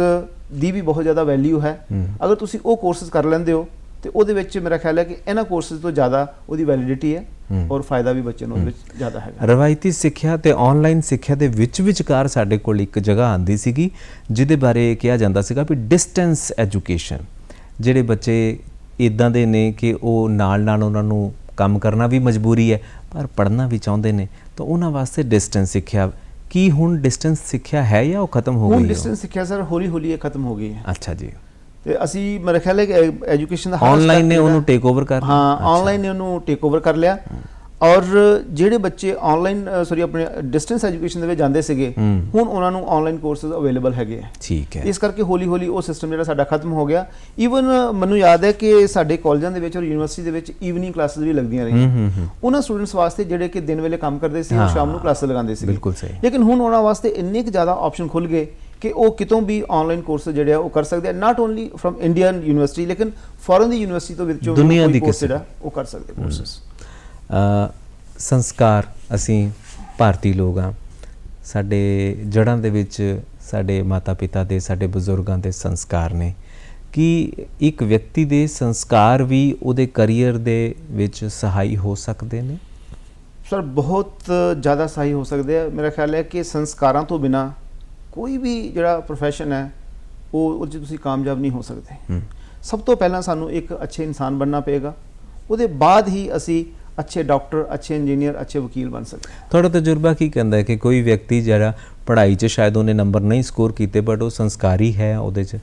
ਦੀ ਵੀ ਬਹੁਤ ਜ਼ਿਆਦਾ ਵੈਲਿਊ ਹੈ। ਅਗਰ ਤੁਸੀਂ ਉਹ ਕੋਰਸਿਸ ਕਰ ਲੈਂਦੇ ਹੋ ਤੇ ਉਹਦੇ ਵਿੱਚ ਮੇਰਾ ਖਿਆਲ ਹੈ ਕਿ ਇਹਨਾਂ ਕੋਰਸਿਸ ਤੋਂ ਜ਼ਿਆਦਾ ਉਹਦੀ ਵੈਲਿਡਿਟੀ ਹੈ ਔਰ ਫਾਇਦਾ ਵੀ ਬੱਚੇ ਨੂੰ ਉਹਦੇ ਵਿੱਚ ਜ਼ਿਆਦਾ ਹੈਗਾ। ਰਵਾਇਤੀ ਸਿੱਖਿਆ ਤੇ ਆਨਲਾਈਨ ਸਿੱਖਿਆ ਦੇ ਵਿਚਕਾਰ ਸਾਡੇ ਕੋਲ ਇੱਕ ਜਗ੍ਹਾ ਆਉਂਦੀ ਸੀਗੀ ਜਿਹਦੇ ਬਾਰੇ ਕਿਹਾ ਜਾਂਦਾ ਸੀਗਾ ਵੀ ਡਿਸਟੈਂਸ ਐਜੂਕੇਸ਼ਨ। ਜਿਹੜੇ ਬੱਚੇ ਇੱਦਾਂ ਦੇ ਨੇ ਕਿ ਉਹ ਨਾਲ ਉਹਨਾਂ ਨੂੰ ਕੰਮ ਕਰਨਾ ਵੀ ਮਜਬੂਰੀ ਹੈ ਪਰ ਪੜ੍ਹਨਾ ਵੀ ਚਾਹੁੰਦੇ ਨੇ, ਤਾਂ ਉਹਨਾਂ ਵਾਸਤੇ ਡਿਸਟੈਂਸ ਸਿੱਖਿਆ ਕੀ ਹੁਣ ਡਿਸਟੈਂਸ ਸਿੱਖਿਆ ਹੈ ਜਾਂ ਉਹ ਖਤਮ ਹੋ ਗਈ? ਹੁਣ ਡਿਸਟੈਂਸ ਸਿੱਖਿਆ ਸਰ ਹੌਲੀ ਹੌਲੀ ਇਹ ਖਤਮ ਹੋ ਗਈ ਹੈ। ਅੱਛਾ ਜੀ। ਤੇ ਅਸੀਂ ਮੇਰਾ ਖਿਆਲ ਹੈ ਕਿ ਐਜੂਕੇਸ਼ਨ ਦਾ ਆਨਲਾਈਨ ਨੇ ਉਹਨੂੰ ਟੇਕ ਓਵਰ ਕਰ ਲਿਆ। ਹਾਂ, ਆਨਲਾਈਨ ਨੇ ਉਹਨੂੰ ਟੇਕ ਓਵਰ ਕਰ ਲਿਆ ਔਰ ਜਿਹੜੇ ਬੱਚੇ ਆਨਲਾਈਨ ਆਪਣੇ ਡਿਸਟੈਂਸ ਐਜੂਕੇਸ਼ਨ ਦੇ ਵਿੱਚ ਜਾਂਦੇ ਸੀਗੇ ਹੁਣ ਉਹਨਾਂ ਨੂੰ ਆਨਲਾਈਨ ਕੋਰਸਿਸ ਅਵੇਲੇਬਲ ਹੈਗੇ ਆ। ਠੀਕ ਹੈ, ਇਸ ਕਰਕੇ ਹੌਲੀ ਹੌਲੀ ਉਹ ਸਿਸਟਮ ਜਿਹੜਾ ਸਾਡਾ ਖਤਮ ਹੋ ਗਿਆ। ਈਵਨ ਮੈਨੂੰ ਯਾਦ ਹੈ ਕਿ ਸਾਡੇ ਕਾਲਜਾਂ ਦੇ ਵਿੱਚ ਔਰ ਯੂਨੀਵਰਸਿਟੀ ਦੇ ਵਿੱਚ ਈਵਨਿੰਗ ਕਲਾਸਿਸ ਵੀ ਲੱਗਦੀਆਂ ਰਹੀਆਂ ਉਹਨਾਂ ਸਟੂਡੈਂਟਸ ਵਾਸਤੇ ਜਿਹੜੇ ਕਿ ਦਿਨ ਵੇਲੇ ਕੰਮ ਕਰਦੇ ਸੀ, ਉਹ ਸ਼ਾਮ ਨੂੰ ਕਲਾਸਾਂ ਲਗਾਉਂਦੇ ਸੀ। ਬਿਲਕੁਲ ਸਹੀ। ਲੇਕਿਨ ਹੁਣ ਉਹਨਾਂ ਵਾਸਤੇ ਇੰਨੇ ਕੁ ਜ਼ਿਆਦਾ ਆਪਸ਼ਨ ਖੁੱਲ ਗਏ ਕਿ ਉਹ ਕਿਤੋਂ ਵੀ ਆਨਲਾਈਨ ਕੋਰਸ ਜਿਹੜੇ ਆ ਉਹ ਕਰ ਸਕਦੇ ਆ, not only from Indian university ਲੇਕਿਨ ਫੋਰਨ ਦੀ ਯੂਨੀਵਰਸਿਟੀ ਤੋਂ ਵਿੱਚੋਂ ਦੁਨੀਆ ਦੀ ਕੋਰਸ ਜਿਹੜਾ ਉਹ ਕਰ ਸਕਦੇ ਕੋਰਸਿਸ। ਸੰਸਕਾਰ, ਅਸੀਂ ਭਾਰਤੀ ਲੋਕ ਹਾਂ, ਸਾਡੇ ਜੜ੍ਹਾਂ ਦੇ ਵਿੱਚ ਸਾਡੇ ਮਾਤਾ ਪਿਤਾ ਦੇ, ਸਾਡੇ ਬਜ਼ੁਰਗਾਂ ਦੇ ਸੰਸਕਾਰ ਨੇ। ਕਿ ਇੱਕ ਵਿਅਕਤੀ ਦੇ ਸੰਸਕਾਰ ਵੀ ਉਹਦੇ ਕਰੀਅਰ ਦੇ ਵਿੱਚ ਸਹਾਈ ਹੋ ਸਕਦੇ ਨੇ? ਸਰ ਬਹੁਤ ਜ਼ਿਆਦਾ ਸਹਾਈ ਹੋ ਸਕਦੇ ਆ। ਮੇਰਾ ਖਿਆਲ ਹੈ ਕਿ ਸੰਸਕਾਰਾਂ ਤੋਂ ਬਿਨਾਂ ਕੋਈ ਵੀ ਜਿਹੜਾ ਪ੍ਰੋਫੈਸ਼ਨ ਹੈ ਉਹ 'ਚ ਤੁਸੀਂ ਕਾਮਯਾਬ ਨਹੀਂ ਹੋ ਸਕਦੇ। ਸਭ ਤੋਂ ਪਹਿਲਾਂ ਸਾਨੂੰ ਇੱਕ ਅੱਛੇ ਇਨਸਾਨ ਬਣਨਾ ਪਏਗਾ, ਉਹਦੇ ਬਾਅਦ ਹੀ ਅਸੀਂ ਅੱਛੇ ਡਾਕਟਰ, ਅੱਛੇ ਇੰਜੀਨੀਅਰ, ਅੱਛੇ ਵਕੀਲ ਬਣ ਸਕਦੇ। ਤੁਹਾਡਾ ਤਜਰਬਾ ਕੀ ਕਹਿੰਦਾ ਹੈ ਕਿ ਕੋਈ ਵਿਅਕਤੀ ਜਿਹੜਾ ਪੜ੍ਹਾਈ 'ਚ ਸ਼ਾਇਦ ਉਹਨੇ ਨੰਬਰ ਨਹੀਂ ਸਕੋਰ ਕੀਤੇ ਬਟ ਉਹ ਸੰਸਕਾਰੀ ਹੈ, ਉਹਦੇ 'ਚ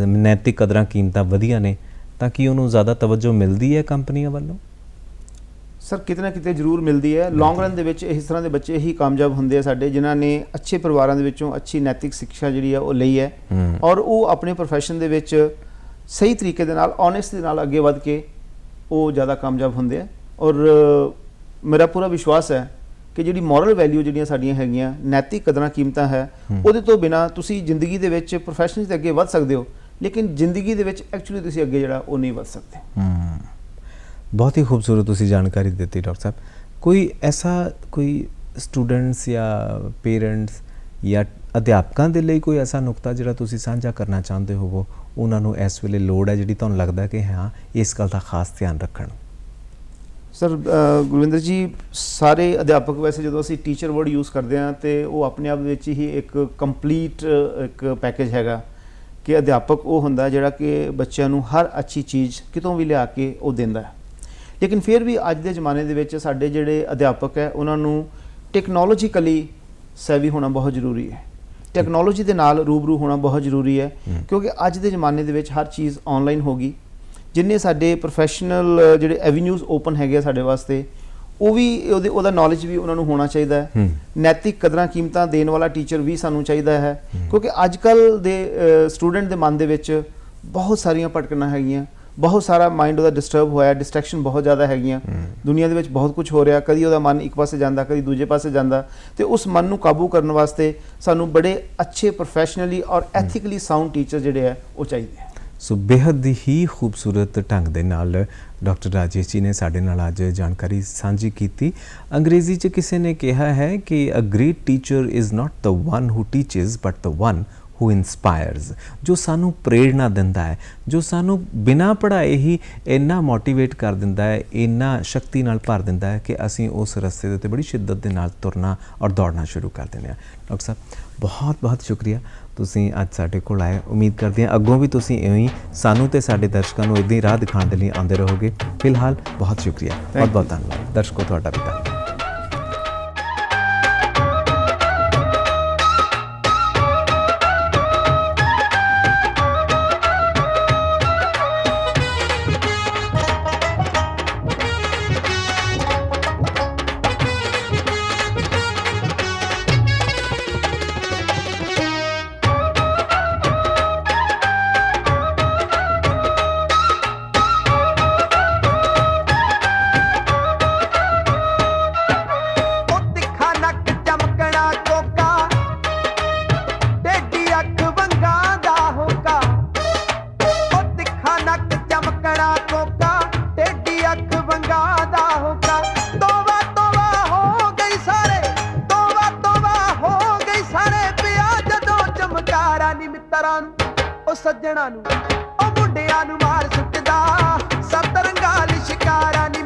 ਨੈਤਿਕ ਕਦਰਾਂ ਕੀਮਤਾਂ ਵਧੀਆ ਨੇ, ਤਾਂ ਕਿ ਉਹਨੂੰ ਜ਼ਿਆਦਾ ਤਵੱਜੋ ਮਿਲਦੀ ਹੈ ਕੰਪਨੀਆਂ ਵੱਲੋਂ? ਸਰ ਕਿਤੇ ਨਾ ਕਿਤੇ ਜ਼ਰੂਰ ਮਿਲਦੀ ਹੈ। ਲੌਂਗ ਰਨ ਦੇ ਵਿੱਚ ਇਸ ਤਰ੍ਹਾਂ ਦੇ ਬੱਚੇ ਹੀ ਕਾਮਯਾਬ ਹੁੰਦੇ ਆ ਸਾਡੇ, ਜਿਨ੍ਹਾਂ ਨੇ ਅੱਛੇ ਪਰਿਵਾਰਾਂ ਦੇ ਵਿੱਚੋਂ ਅੱਛੀ ਨੈਤਿਕ ਸਿੱਖਿਆ ਜਿਹੜੀ ਆ ਉਹ ਲਈ ਹੈ ਔਰ ਉਹ ਆਪਣੇ ਪ੍ਰੋਫੈਸ਼ਨ ਦੇ ਵਿੱਚ ਸਹੀ ਤਰੀਕੇ ਦੇ ਨਾਲ, ਓਨੈਸਟੀ ਦੇ ਨਾਲ ਅੱਗੇ ਵੱਧ ਕੇ ਉਹ ਜ਼ਿਆਦਾ ਕਾਮਯਾਬ ਹੁੰਦੇ ਆ। ਔਰ ਮੇਰਾ ਪੂਰਾ ਵਿਸ਼ਵਾਸ ਹੈ ਕਿ ਜਿਹੜੀ ਮੋਰਲ ਵੈਲਿਊ ਜਿਹੜੀਆਂ ਸਾਡੀਆਂ ਹੈਗੀਆਂ, ਨੈਤਿਕ ਕਦਰਾਂ ਕੀਮਤਾਂ ਹੈ, ਉਹਦੇ ਤੋਂ ਬਿਨਾ ਤੁਸੀਂ ਜ਼ਿੰਦਗੀ ਦੇ ਵਿੱਚ ਪ੍ਰੋਫੈਸ਼ਨ 'ਤੇ ਅੱਗੇ ਵੱਧ ਸਕਦੇ ਹੋ, ਲੇਕਿਨ ਜ਼ਿੰਦਗੀ ਦੇ ਵਿੱਚ ਐਕਚੁਅਲੀ ਤੁਸੀਂ ਅੱਗੇ ਜਿਹੜਾ ਉਹ ਨਹੀਂ ਵੱਧ ਸਕਦੇ। ਬਹੁਤ ਹੀ ਖੂਬਸੂਰਤ ਤੁਸੀਂ ਜਾਣਕਾਰੀ ਦਿੱਤੀ ਡਾਕਟਰ ਸਾਹਿਬ। ਕੋਈ ਐਸਾ ਕੋਈ ਸਟੂਡੈਂਟਸ ਜਾਂ ਪੇਰੈਂਟਸ ਜਾਂ ਅਧਿਆਪਕਾਂ ਦੇ ਲਈ ਕੋਈ ਐਸਾ ਨੁਕਤਾ ਜਿਹੜਾ ਤੁਸੀਂ ਸਾਂਝਾ ਕਰਨਾ ਚਾਹੁੰਦੇ ਹੋਵੋ, ਉਹਨਾਂ ਨੂੰ ਇਸ ਵੇਲੇ ਲੋੜ ਹੈ ਜਿਹੜੀ ਤੁਹਾਨੂੰ ਲੱਗਦਾ ਕਿ ਹਾਂ ਇਸ ਗੱਲ ਦਾ ਖਾਸ ਧਿਆਨ ਰੱਖਣ? ਸਰ ਗੁਰਵਿੰਦਰ ਜੀ, ਸਾਰੇ ਅਧਿਆਪਕ ਵੈਸੇ ਜਦੋਂ ਅਸੀਂ ਟੀਚਰ ਵਰਡ ਯੂਜ਼ ਕਰਦੇ ਹਾਂ ਤੇ ਉਹ ਆਪਣੇ ਆਪ ਵਿੱਚ ਹੀ ਇੱਕ ਕੰਪਲੀਟ ਇੱਕ ਪੈਕੇਜ ਹੈਗਾ ਕਿ ਅਧਿਆਪਕ ਉਹ ਹੁੰਦਾ ਜਿਹੜਾ ਕਿ ਬੱਚਿਆਂ ਨੂੰ ਹਰ ਅੱਛੀ ਚੀਜ਼ ਕਿਤੋਂ ਵੀ ਲਿਆ ਕੇ ਉਹ ਦਿੰਦਾ ਹੈ। ਲੇਕਿਨ ਫਿਰ ਵੀ ਅੱਜ ਦੇ ਜ਼ਮਾਨੇ ਦੇ ਵਿੱਚ ਸਾਡੇ ਜਿਹੜੇ ਅਧਿਆਪਕ ਹੈ ਉਹਨਾਂ ਨੂੰ ਟੈਕਨੋਲੋਜੀਕਲੀ ਸੈਵੀ ਹੋਣਾ ਬਹੁਤ ਜ਼ਰੂਰੀ ਹੈ, ਟੈਕਨੋਲੋਜੀ ਦੇ ਨਾਲ ਰੂਬਰੂ ਹੋਣਾ ਬਹੁਤ ਜ਼ਰੂਰੀ ਹੈ, ਕਿਉਂਕਿ ਅੱਜ ਦੇ ਜ਼ਮਾਨੇ ਦੇ ਵਿੱਚ ਹਰ ਚੀਜ਼ ਆਨਲਾਈਨ ਹੋ ਗਈ। ਜਿੰਨੇ ਸਾਡੇ ਪ੍ਰੋਫੈਸ਼ਨਲ ਜਿਹੜੇ ਐਵੀਨਿਊਜ਼ ਓਪਨ ਹੈਗੇ ਸਾਡੇ ਵਾਸਤੇ, ਉਹ ਵੀ ਉਹਦਾ ਨੌਲੇਜ ਵੀ ਉਹਨਾਂ ਨੂੰ ਹੋਣਾ ਚਾਹੀਦਾ ਹੈ। ਨੈਤਿਕ ਕਦਰਾਂ ਕੀਮਤਾਂ ਦੇਣ ਵਾਲਾ ਟੀਚਰ ਵੀ ਸਾਨੂੰ ਚਾਹੀਦਾ ਹੈ, ਕਿਉਂਕਿ ਅੱਜ ਕੱਲ੍ਹ ਦੇ ਸਟੂਡੈਂਟ ਦੇ ਮਨ ਦੇ ਵਿੱਚ ਬਹੁਤ ਸਾਰੀਆਂ ਭਟਕਣਾ ਹੈਗੀਆਂ, ਬਹੁਤ ਸਾਰਾ ਮਾਈਂਡ ਉਹਦਾ ਡਿਸਟਰਬ ਹੋਇਆ, ਡਿਸਟਰੈਕਸ਼ਨ ਬਹੁਤ ਜ਼ਿਆਦਾ ਹੈਗੀਆਂ। ਦੁਨੀਆ ਦੇ ਵਿੱਚ ਬਹੁਤ ਕੁਝ ਹੋ ਰਿਹਾ, ਕਦੀ ਉਹਦਾ ਮਨ ਇੱਕ ਪਾਸੇ ਜਾਂਦਾ, ਕਦੀ ਦੂਜੇ ਪਾਸੇ ਜਾਂਦਾ, ਤੇ ਉਸ ਮਨ ਨੂੰ ਕਾਬੂ ਕਰਨ ਵਾਸਤੇ ਸਾਨੂੰ ਬੜੇ ਅੱਛੇ ਪ੍ਰੋਫੈਸ਼ਨਲੀ ਔਰ ਐਥੀਕਲੀ ਸਾਊਂਡ ਟੀਚਰ ਜਿਹੜੇ ਆ ਉਹ ਚਾਹੀਦੇ ਆ। ਸੋ ਬੇਹੱਦ ਹੀ ਖੂਬਸੂਰਤ ਢੰਗ ਦੇ ਨਾਲ ਡਾਕਟਰ ਰਾਜੇਸ਼ ਜੀ ਨੇ ਸਾਡੇ ਨਾਲ ਅੱਜ ਜਾਣਕਾਰੀ ਸਾਂਝੀ ਕੀਤੀ। ਅੰਗਰੇਜ਼ੀ 'ਚ ਕਿਸੇ ਨੇ ਕਿਹਾ ਹੈ ਕਿ a great teacher is not the one who teaches but the one who inspires. ਜੋ ਸਾਨੂੰ ਪ੍ਰੇਰਣਾ ਦਿੰਦਾ ਹੈ, ਜੋ ਸਾਨੂੰ ਬਿਨਾਂ ਪੜ੍ਹਾਏ ਹੀ ਇੰਨਾ ਮੋਟੀਵੇਟ ਕਰ ਦਿੰਦਾ ਹੈ, ਇੰਨਾ ਸ਼ਕਤੀ ਨਾਲ ਭਰ ਦਿੰਦਾ ਹੈ ਕਿ ਅਸੀਂ ਉਸ ਰਸਤੇ ਦੇ ਉੱਤੇ ਬੜੀ ਸ਼ਿੱਦਤ ਦੇ ਨਾਲ ਤੁਰਨਾ ਔਰ ਦੌੜਨਾ ਸ਼ੁਰੂ ਕਰ ਦਿੰਦੇ ਹਾਂ। ਡਾਕਟਰ ਸਾਹਿਬ ਬਹੁਤ ਬਹੁਤ ਸ਼ੁਕਰੀਆ, ਤੁਸੀਂ ਅੱਜ ਸਾਡੇ ਕੋਲ ਆਏ। ਉਮੀਦ ਕਰਦੇ ਹਾਂ ਅੱਗੋਂ ਵੀ ਤੁਸੀਂ ਇਵੇਂ ਹੀ ਸਾਨੂੰ ਤੇ ਸਾਡੇ ਦਰਸ਼ਕਾਂ ਨੂੰ ਇੱਦਾਂ ਹੀ ਰਾਹ ਦਿਖਾਉਣ ਦੇ ਲਈ ਆਉਂਦੇ ਰਹੋਗੇ। ਫਿਲਹਾਲ ਬਹੁਤ ਸ਼ੁਕਰੀਆ, ਬਹੁਤ ਬਹੁਤ ਧੰਨਵਾਦ। ਦਰਸ਼ਕੋ ਤੁਹਾਡਾ ਵੀ ਧੰਨਵਾਦ। ਸੱਜਣਾ ਨੂੰ ਉਹ ਮੁੰਡਿਆਂ ਨੂੰ ਮਾਰ ਸੁੱਟਦਾ, ਸਤਰੰਗਾ ਲਿਸ਼ਕਾਰਾ ਨੀ